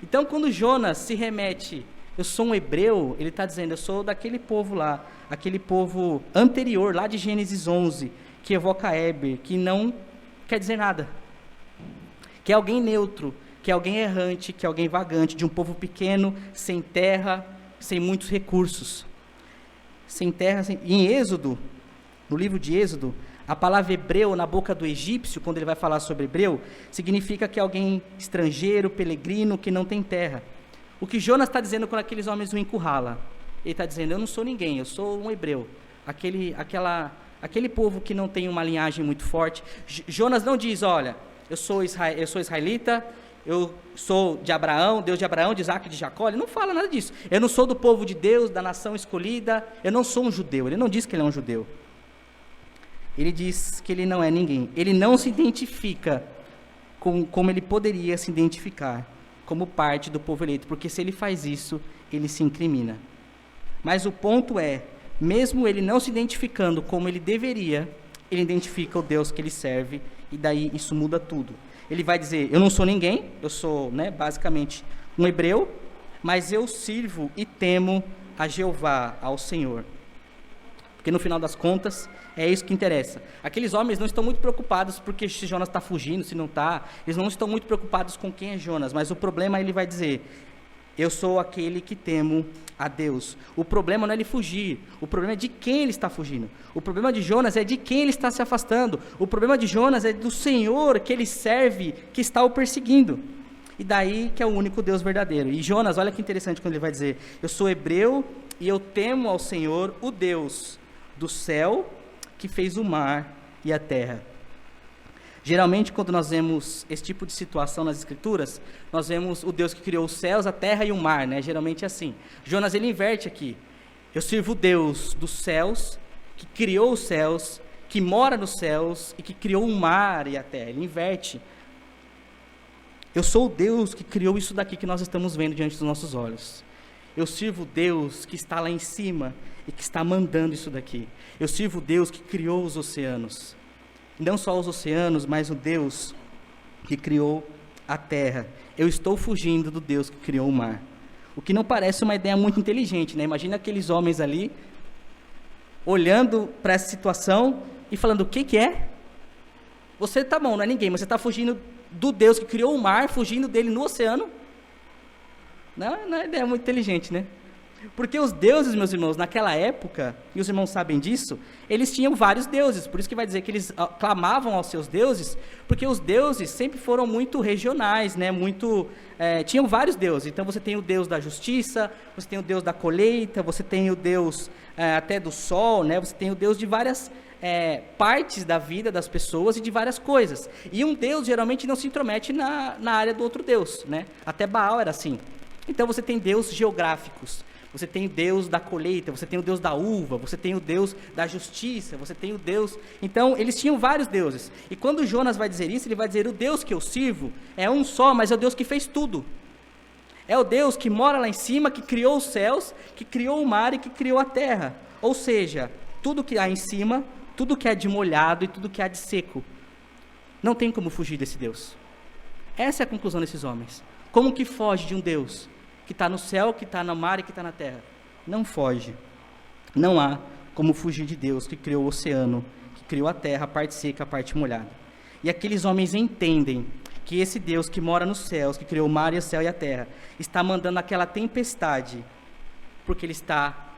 Então, quando Jonas se remete, eu sou um hebreu, ele está dizendo, eu sou daquele povo lá, aquele povo anterior, lá de Gênesis 11, que evoca Éber, que não quer dizer nada, que é alguém neutro, que é alguém errante, que é alguém vagante, de um povo pequeno, sem terra, sem muitos recursos. Sem terra, em Êxodo, no livro de Êxodo, a palavra hebreu na boca do egípcio, quando ele vai falar sobre hebreu, significa que é alguém estrangeiro, peregrino, que não tem terra. O que Jonas está dizendo quando aqueles homens o encurralam? Ele está dizendo, eu não sou ninguém, eu sou um hebreu. Aquele povo que não tem uma linhagem muito forte. Jonas não diz, olha, eu sou israelita, eu sou de Abraão, Deus de Abraão, de Isaac e de Jacó. Ele não fala nada disso. Eu não sou do povo de Deus, da nação escolhida, eu não sou um judeu. Ele não diz que ele é um judeu. Ele diz que ele não é ninguém. Ele não se identifica como ele poderia se identificar, como parte do povo eleito, porque se ele faz isso, ele se incrimina. Mas o ponto é, mesmo ele não se identificando como ele deveria, ele identifica o Deus que ele serve, e daí isso muda tudo. Ele vai dizer, eu não sou ninguém, eu sou, basicamente um hebreu, mas eu sirvo e temo a Jeová, ao Senhor. Porque no final das contas, é isso que interessa. Aqueles homens não estão muito preocupados porque se Jonas está fugindo, se não está, eles não estão muito preocupados com quem é Jonas, mas o problema ele vai dizer, eu sou aquele que temo a Deus. O problema não é ele fugir, o problema é de quem ele está fugindo. O problema de Jonas é de quem ele está se afastando. O problema de Jonas é do Senhor que ele serve, que está o perseguindo. E daí que é o único Deus verdadeiro. E Jonas, olha que interessante quando ele vai dizer, eu sou hebreu e eu temo ao Senhor, o Deus do céu, que fez o mar e a terra. Geralmente, quando nós vemos esse tipo de situação nas Escrituras, nós vemos o Deus que criou os céus, a terra e o mar, Geralmente é assim. Jonas, ele inverte aqui. Eu sirvo o Deus dos céus, que criou os céus, que mora nos céus e que criou o mar e a terra. Ele inverte. Eu sou o Deus que criou isso daqui que nós estamos vendo diante dos nossos olhos. Eu sirvo o Deus que está lá em cima e que está mandando isso daqui. Eu sirvo o Deus que criou os oceanos. Não só os oceanos, mas o Deus que criou a terra. Eu estou fugindo do Deus que criou o mar. O que não parece uma ideia muito inteligente, Imagina aqueles homens ali, olhando para essa situação e falando, o que é? Você tá bom, não é ninguém, mas você está fugindo do Deus que criou o mar, fugindo dele no oceano. Não é uma ideia muito inteligente, Porque os deuses, meus irmãos, naquela época, e os irmãos sabem disso, eles tinham vários deuses, por isso que vai dizer que eles clamavam aos seus deuses, porque os deuses sempre foram muito regionais, né? Tinham vários deuses. Então você tem o Deus da justiça, você tem o Deus da colheita, você tem o Deus até do sol, né? Você tem o Deus de várias partes da vida das pessoas e de várias coisas. E um Deus geralmente não se intromete na área do outro Deus, né? Até Baal era assim. Então você tem deuses geográficos. Você tem o Deus da colheita, você tem o Deus da uva, você tem o Deus da justiça, você tem o Deus... Então, eles tinham vários deuses. E quando Jonas vai dizer isso, ele vai dizer, o Deus que eu sirvo é um só, mas é o Deus que fez tudo. É o Deus que mora lá em cima, que criou os céus, que criou o mar e que criou a terra. Ou seja, tudo que há em cima, tudo que há de molhado e tudo que há de seco. Não tem como fugir desse Deus. Essa é a conclusão desses homens. Como que foge de um Deus que está no céu, que está no mar e que está na terra? Não foge. Não há como fugir de Deus que criou o oceano, que criou a terra, a parte seca, a parte molhada. E aqueles homens entendem que esse Deus que mora nos céus, que criou o mar e o céu e a terra, está mandando aquela tempestade, porque ele está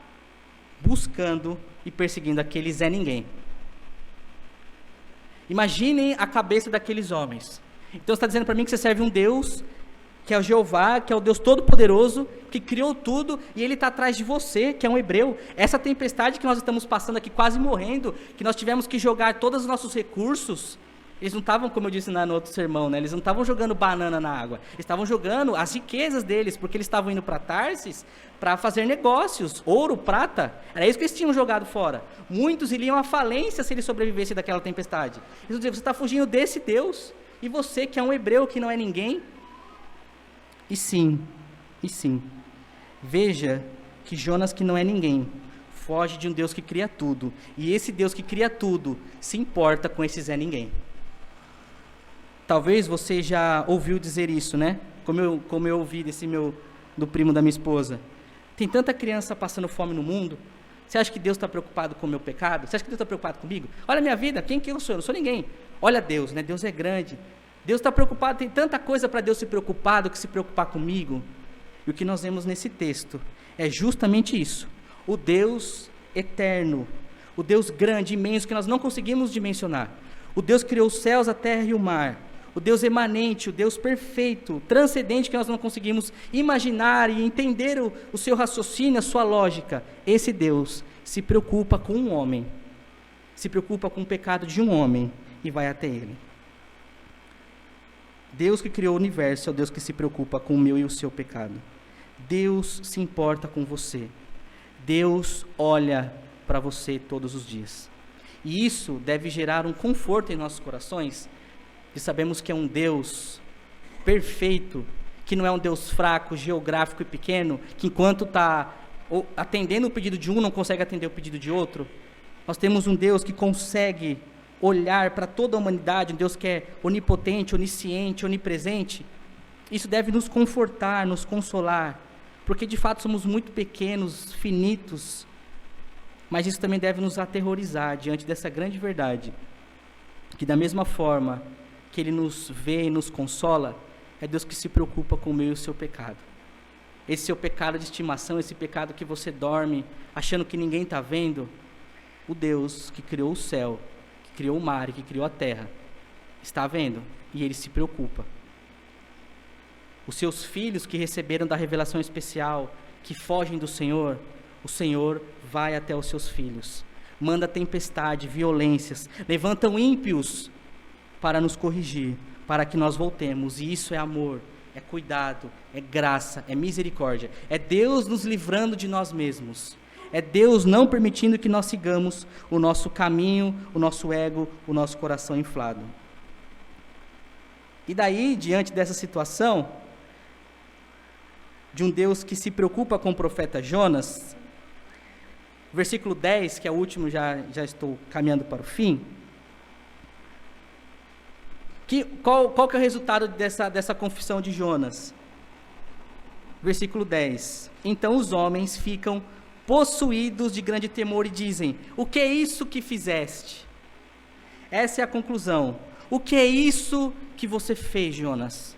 buscando e perseguindo aquele Zé Ninguém. Imaginem a cabeça daqueles homens. Então você está dizendo para mim que você serve um Deus que é o Jeová, que é o Deus Todo-Poderoso, que criou tudo, e Ele está atrás de você, que é um hebreu. Essa tempestade que nós estamos passando aqui, quase morrendo, que nós tivemos que jogar todos os nossos recursos, eles não estavam, como eu disse no outro sermão, né? Eles não estavam jogando banana na água, eles estavam jogando as riquezas deles, porque eles estavam indo para Tarsis para fazer negócios, ouro, prata, era isso que eles tinham jogado fora. Muitos iriam à falência se eles sobrevivessem daquela tempestade. Eles diziam, você está fugindo desse Deus, e você que é um hebreu, que não é ninguém. E sim, veja que Jonas, que não é ninguém, foge de um Deus que cria tudo, e esse Deus que cria tudo se importa com esse Zé Ninguém. Talvez você já ouviu dizer isso, né? Como eu ouvi do primo da minha esposa. Tem tanta criança passando fome no mundo, você acha que Deus está preocupado com o meu pecado? Você acha que Deus está preocupado comigo? Olha a minha vida, quem que eu sou? Eu não sou ninguém. Olha Deus, né? Deus é grande. Deus está preocupado, tem tanta coisa para Deus se preocupar do que se preocupar comigo. E o que nós vemos nesse texto é justamente isso. O Deus eterno, o Deus grande, imenso, que nós não conseguimos dimensionar. O Deus que criou os céus, a terra e o mar. O Deus emanente, o Deus perfeito, transcendente, que nós não conseguimos imaginar e entender o seu raciocínio, a sua lógica. Esse Deus se preocupa com um homem, se preocupa com o pecado de um homem e vai até ele. Deus que criou o universo é o Deus que se preocupa com o meu e o seu pecado. Deus se importa com você. Deus olha para você todos os dias. E isso deve gerar um conforto em nossos corações, de sabermos que é um Deus perfeito, que não é um Deus fraco, geográfico e pequeno, que enquanto está atendendo o pedido de um, não consegue atender o pedido de outro. Nós temos um Deus que consegue olhar para toda a humanidade, um Deus que é onipotente, onisciente, onipresente. Isso deve nos confortar, nos consolar, porque de fato somos muito pequenos, finitos, mas isso também deve nos aterrorizar diante dessa grande verdade, que da mesma forma que Ele nos vê e nos consola, é Deus que se preocupa com o meu e o seu pecado. Esse seu pecado de estimação, esse pecado que você dorme achando que ninguém está vendo, o Deus que criou o céu, que criou o mar e que criou a terra, está vendo, e Ele se preocupa. Os seus filhos que receberam da revelação especial, que fogem do Senhor, o Senhor vai até os seus filhos, manda tempestade, violências, levantam ímpios para nos corrigir, para que nós voltemos, e isso é amor, é cuidado, é graça, é misericórdia, é Deus nos livrando de nós mesmos, é Deus não permitindo que nós sigamos o nosso caminho, o nosso ego, o nosso coração inflado. E daí, diante dessa situação, de um Deus que se preocupa com o profeta Jonas, versículo 10, que é o último, já estou caminhando para o fim, qual que é o resultado dessa confissão de Jonas? Versículo 10, então os homens ficam possuídos de grande temor e dizem, o que é isso que fizeste? Essa é a conclusão. O que é isso que você fez, Jonas?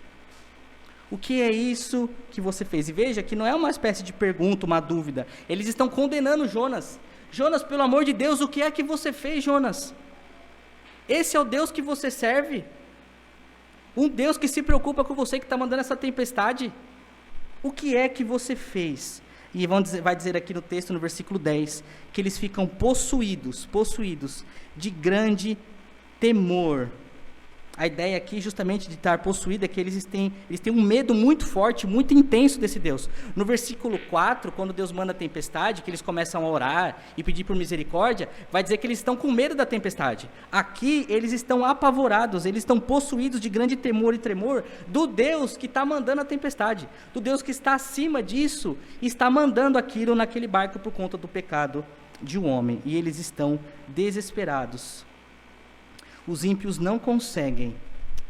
O que é isso que você fez? E veja que não é uma espécie de pergunta, uma dúvida. Eles estão condenando Jonas. Jonas, pelo amor de Deus, o que é que você fez, Jonas? Esse é o Deus que você serve? Um Deus que se preocupa com você, que está mandando essa tempestade? O que é que você fez? E vai dizer aqui no texto, no versículo 10, que eles ficam possuídos de grande temor. A ideia aqui, justamente, de estar possuído, é que eles têm um medo muito forte, muito intenso desse Deus. No versículo 4, quando Deus manda a tempestade, que eles começam a orar e pedir por misericórdia, vai dizer que eles estão com medo da tempestade. Aqui, eles estão apavorados, eles estão possuídos de grande temor e tremor do Deus que está mandando a tempestade, do Deus que está acima disso e está mandando aquilo naquele barco por conta do pecado de um homem. E eles estão desesperados. Os ímpios não conseguem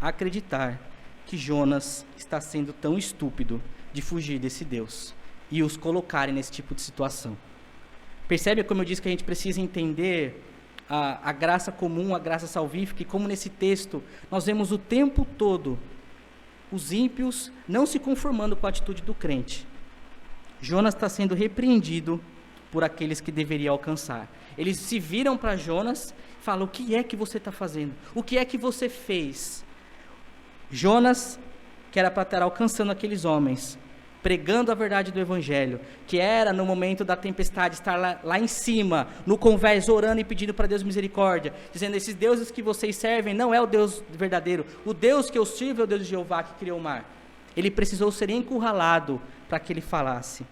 acreditar que Jonas está sendo tão estúpido de fugir desse Deus e os colocarem nesse tipo de situação. Percebe como eu disse que a gente precisa entender a graça comum, a graça salvífica, e como nesse texto nós vemos o tempo todo os ímpios não se conformando com a atitude do crente. Jonas está sendo repreendido por aqueles que deveria alcançar. Eles se viram para Jonas e falam: o que é que você está fazendo? O que é que você fez? Jonas, que era para estar alcançando aqueles homens, pregando a verdade do Evangelho, que era no momento da tempestade, estar lá em cima, no convés, orando e pedindo para Deus misericórdia, dizendo: esses deuses que vocês servem não é o Deus verdadeiro, o Deus que eu sirvo é o Deus de Jeová que criou o mar. Ele precisou ser encurralado para que ele falasse.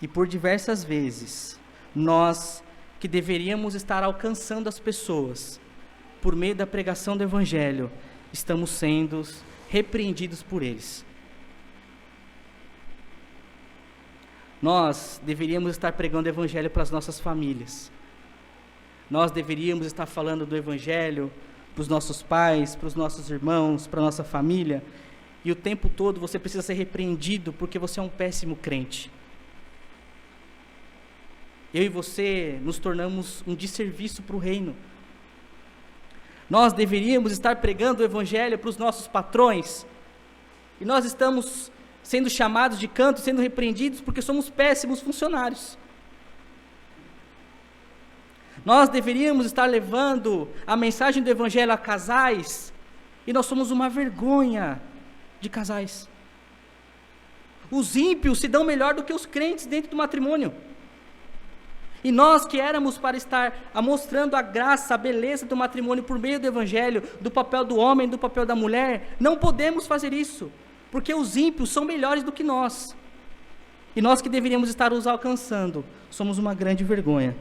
E por diversas vezes, nós que deveríamos estar alcançando as pessoas, por meio da pregação do Evangelho, estamos sendo repreendidos por eles. Nós deveríamos estar pregando o Evangelho para as nossas famílias. Nós deveríamos estar falando do Evangelho para os nossos pais, para os nossos irmãos, para a nossa família. E o tempo todo você precisa ser repreendido porque você é um péssimo crente. Eu e você nos tornamos um desserviço para o reino. Nós deveríamos estar pregando o Evangelho para os nossos patrões, e nós estamos sendo chamados de canto, sendo repreendidos porque somos péssimos funcionários. Nós deveríamos estar levando a mensagem do Evangelho a casais, e nós somos uma vergonha de casais. Os ímpios se dão melhor do que os crentes dentro do matrimônio. E nós que éramos para estar mostrando a graça, a beleza do matrimônio por meio do Evangelho, do papel do homem, do papel da mulher, não podemos fazer isso, porque os ímpios são melhores do que nós. E nós que deveríamos estar os alcançando, somos uma grande vergonha.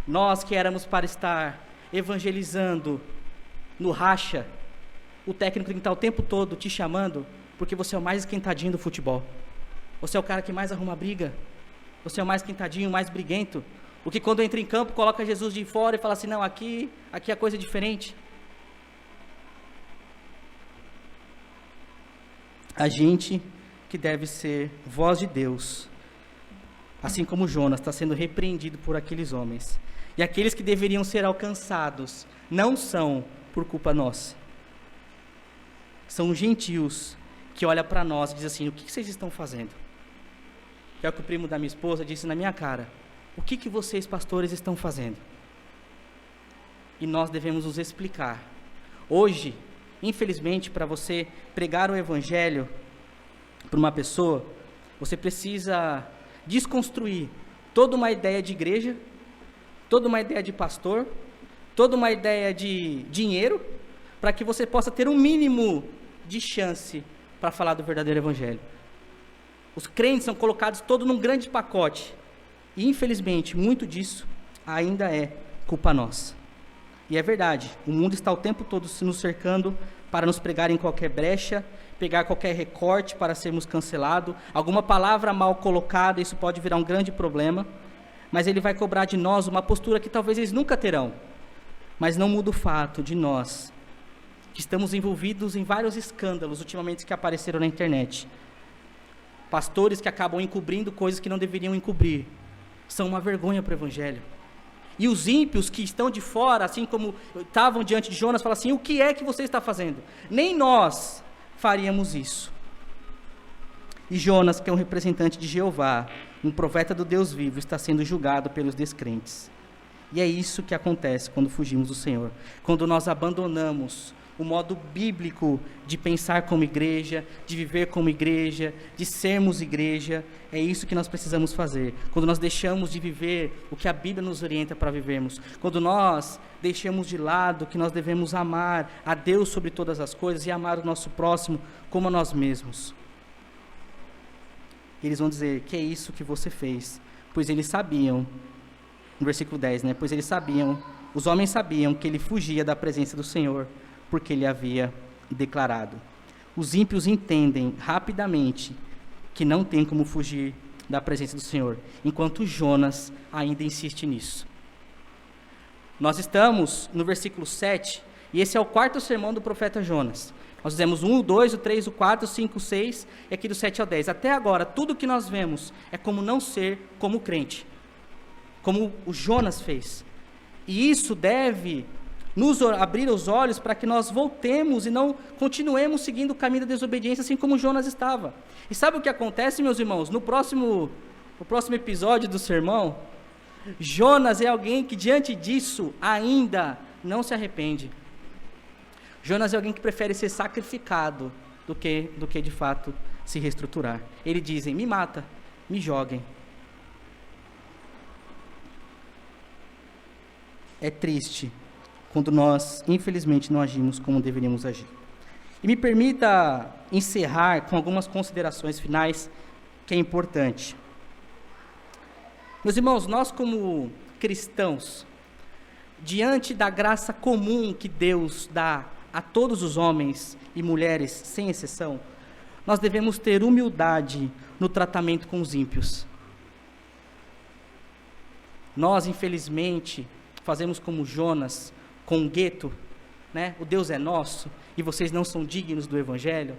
Nós que éramos para estar evangelizando no racha, o técnico tem que estar o tempo todo te chamando, porque você é o mais esquentadinho do futebol. Você é o cara que mais arruma briga. Você é o mais quintadinho, o mais briguento. O que quando entra em campo, coloca Jesus de fora e fala assim: não, aqui a coisa é diferente. A gente que deve ser voz de Deus, assim como Jonas, está sendo repreendido por aqueles homens. E aqueles que deveriam ser alcançados, não são por culpa nossa. São gentios que olham para nós e dizem assim: o que vocês estão fazendo? Que é o que o primo da minha esposa disse na minha cara: o que vocês, pastores, estão fazendo? E nós devemos nos explicar. Hoje, infelizmente, para você pregar o Evangelho para uma pessoa, você precisa desconstruir toda uma ideia de igreja, toda uma ideia de pastor, toda uma ideia de dinheiro, para que você possa ter um mínimo de chance para falar do verdadeiro Evangelho. Os crentes são colocados todos num grande pacote. E infelizmente, muito disso ainda é culpa nossa. E é verdade, o mundo está o tempo todo nos cercando para nos pregar em qualquer brecha, pegar qualquer recorte para sermos cancelados, alguma palavra mal colocada, isso pode virar um grande problema, mas ele vai cobrar de nós uma postura que talvez eles nunca terão. Mas não muda o fato de nós, que estamos envolvidos em vários escândalos ultimamente que apareceram na internet. Pastores que acabam encobrindo coisas que não deveriam encobrir, são uma vergonha para o Evangelho. E os ímpios que estão de fora, assim como estavam diante de Jonas, falam assim: o que é que você está fazendo? Nem nós faríamos isso. E Jonas, que é um representante de Jeová, um profeta do Deus vivo, está sendo julgado pelos descrentes. E é isso que acontece quando fugimos do Senhor. Quando nós abandonamos o modo bíblico de pensar como igreja, de viver como igreja, de sermos igreja, é isso que nós precisamos fazer. Quando nós deixamos de viver o que a Bíblia nos orienta para vivermos, quando nós deixamos de lado que nós devemos amar a Deus sobre todas as coisas e amar o nosso próximo como a nós mesmos. Eles vão dizer, que é isso que você fez? Pois eles sabiam, no versículo 10, né? Pois eles sabiam, os homens sabiam que ele fugia da presença do Senhor, porque ele havia declarado. Os ímpios entendem rapidamente que não tem como fugir da presença do Senhor, enquanto Jonas ainda insiste nisso. Nós estamos no versículo 7, e esse é o quarto sermão do profeta Jonas. Nós fizemos 1, o 2, o 3, o 4, o 5, o 6, e aqui do 7 ao 10. Até agora, tudo que nós vemos é como não ser como crente, como o Jonas fez. E isso deve nos abrir os olhos para que nós voltemos e não continuemos seguindo o caminho da desobediência, assim como Jonas estava. E sabe o que acontece, meus irmãos? No próximo episódio do sermão, Jonas é alguém que diante disso ainda não se arrepende. Jonas é alguém que prefere ser sacrificado do que de fato se reestruturar. Eles dizem, me mata, me joguem. É triste quando nós, infelizmente, não agimos como deveríamos agir. E me permita encerrar com algumas considerações finais que é importante. Meus irmãos, nós como cristãos, diante da graça comum que Deus dá a todos os homens e mulheres, sem exceção, nós devemos ter humildade no tratamento com os ímpios. Nós, infelizmente, fazemos como Jonas, com o gueto, né? O Deus é nosso e vocês não são dignos do Evangelho,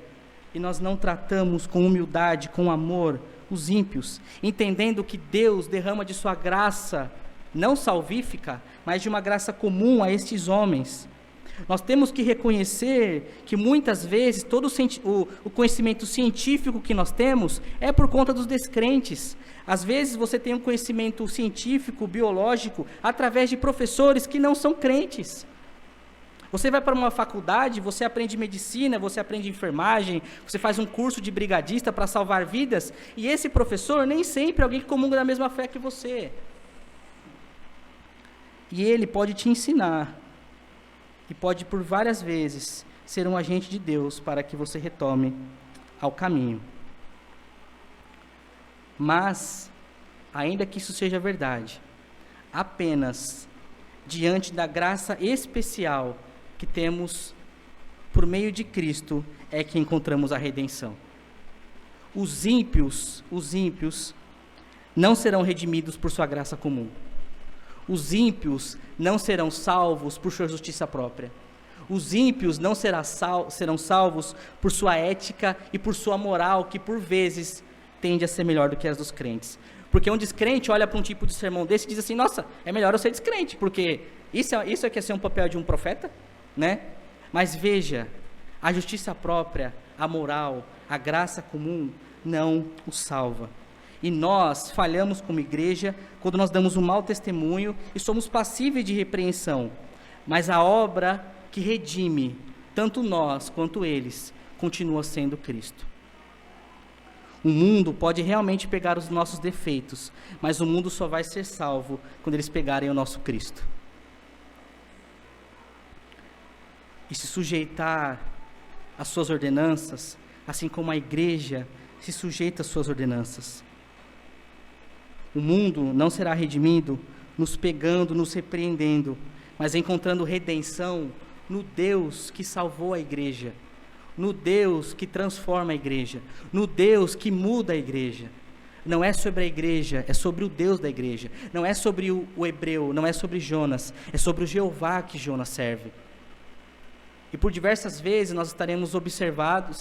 e nós não tratamos com humildade, com amor, os ímpios, entendendo que Deus derrama de sua graça, não salvífica, mas de uma graça comum a estes homens. Nós temos que reconhecer que muitas vezes todo o conhecimento científico que nós temos é por conta dos descrentes. Às vezes você tem um conhecimento científico, biológico, através de professores que não são crentes. Você vai para uma faculdade, você aprende medicina, você aprende enfermagem, você faz um curso de brigadista para salvar vidas, e esse professor nem sempre é alguém que comunga da mesma fé que você. E ele pode te ensinar, e pode por várias vezes ser um agente de Deus para que você retome ao caminho. Mas, ainda que isso seja verdade, apenas diante da graça especial que temos por meio de Cristo é que encontramos a redenção. Os ímpios não serão redimidos por sua graça comum. Os ímpios não serão salvos por sua justiça própria. Os ímpios não serão salvos por sua ética e por sua moral, que por vezes tende a ser melhor do que as dos crentes. Porque um descrente olha para um tipo de sermão desse e diz assim, nossa, é melhor eu ser descrente, porque isso é que é ser um papel de um profeta, né? Mas veja, a justiça própria, a moral, a graça comum não o salva. E nós falhamos como igreja quando nós damos um mau testemunho e somos passíveis de repreensão. Mas a obra que redime, tanto nós quanto eles, continua sendo Cristo. O mundo pode realmente pegar os nossos defeitos, mas o mundo só vai ser salvo quando eles pegarem o nosso Cristo. E se sujeitar às suas ordenanças, assim como a igreja se sujeita às suas ordenanças. O mundo não será redimido nos pegando, nos repreendendo, mas encontrando redenção no Deus que salvou a igreja, no Deus que transforma a igreja, no Deus que muda a igreja. Não é sobre a igreja, é sobre o Deus da igreja. Não é sobre o hebreu, não é sobre Jonas, é sobre o Jeová que Jonas serve. E por diversas vezes nós seremos observados,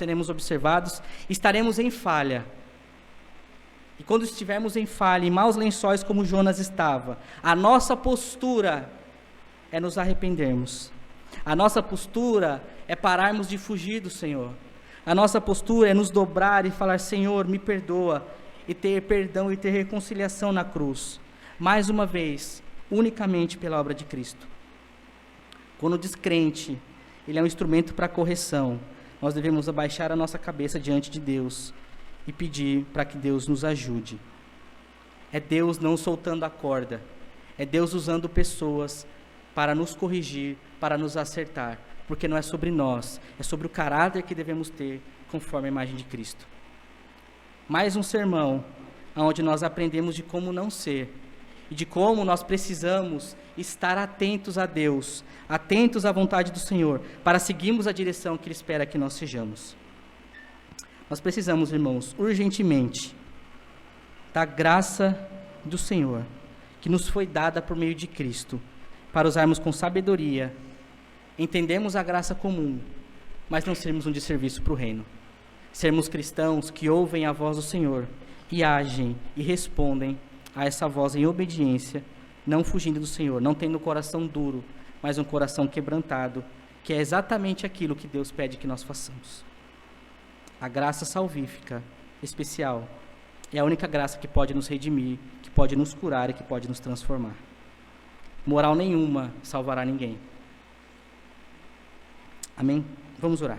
estaremos em falha. E quando estivermos em falha, em maus lençóis como Jonas estava, a nossa postura é nos arrependermos. A nossa postura é pararmos de fugir do Senhor. A nossa postura é nos dobrar e falar: Senhor, me perdoa, e ter perdão e ter reconciliação na cruz. Mais uma vez, unicamente pela obra de Cristo. Quando o descrente, ele é um instrumento para correção, nós devemos abaixar a nossa cabeça diante de Deus e pedir para que Deus nos ajude. É Deus não soltando a corda, é Deus usando pessoas para nos corrigir, para nos acertar, porque não é sobre nós, é sobre o caráter que devemos ter conforme a imagem de Cristo. Mais um sermão onde nós aprendemos de como não ser e de como nós precisamos estar atentos a Deus, atentos à vontade do Senhor, para seguirmos a direção que Ele espera que nós sejamos. Nós precisamos, irmãos, urgentemente, da graça do Senhor, que nos foi dada por meio de Cristo, para usarmos com sabedoria, entendemos a graça comum, mas não sermos um desserviço para o reino. Sermos cristãos que ouvem a voz do Senhor e agem e respondem a essa voz em obediência, não fugindo do Senhor, não tendo o coração duro, mas um coração quebrantado, que é exatamente aquilo que Deus pede que nós façamos. A graça salvífica especial é a única graça que pode nos redimir, que pode nos curar e que pode nos transformar. Moral nenhuma salvará ninguém. Amém? Vamos orar.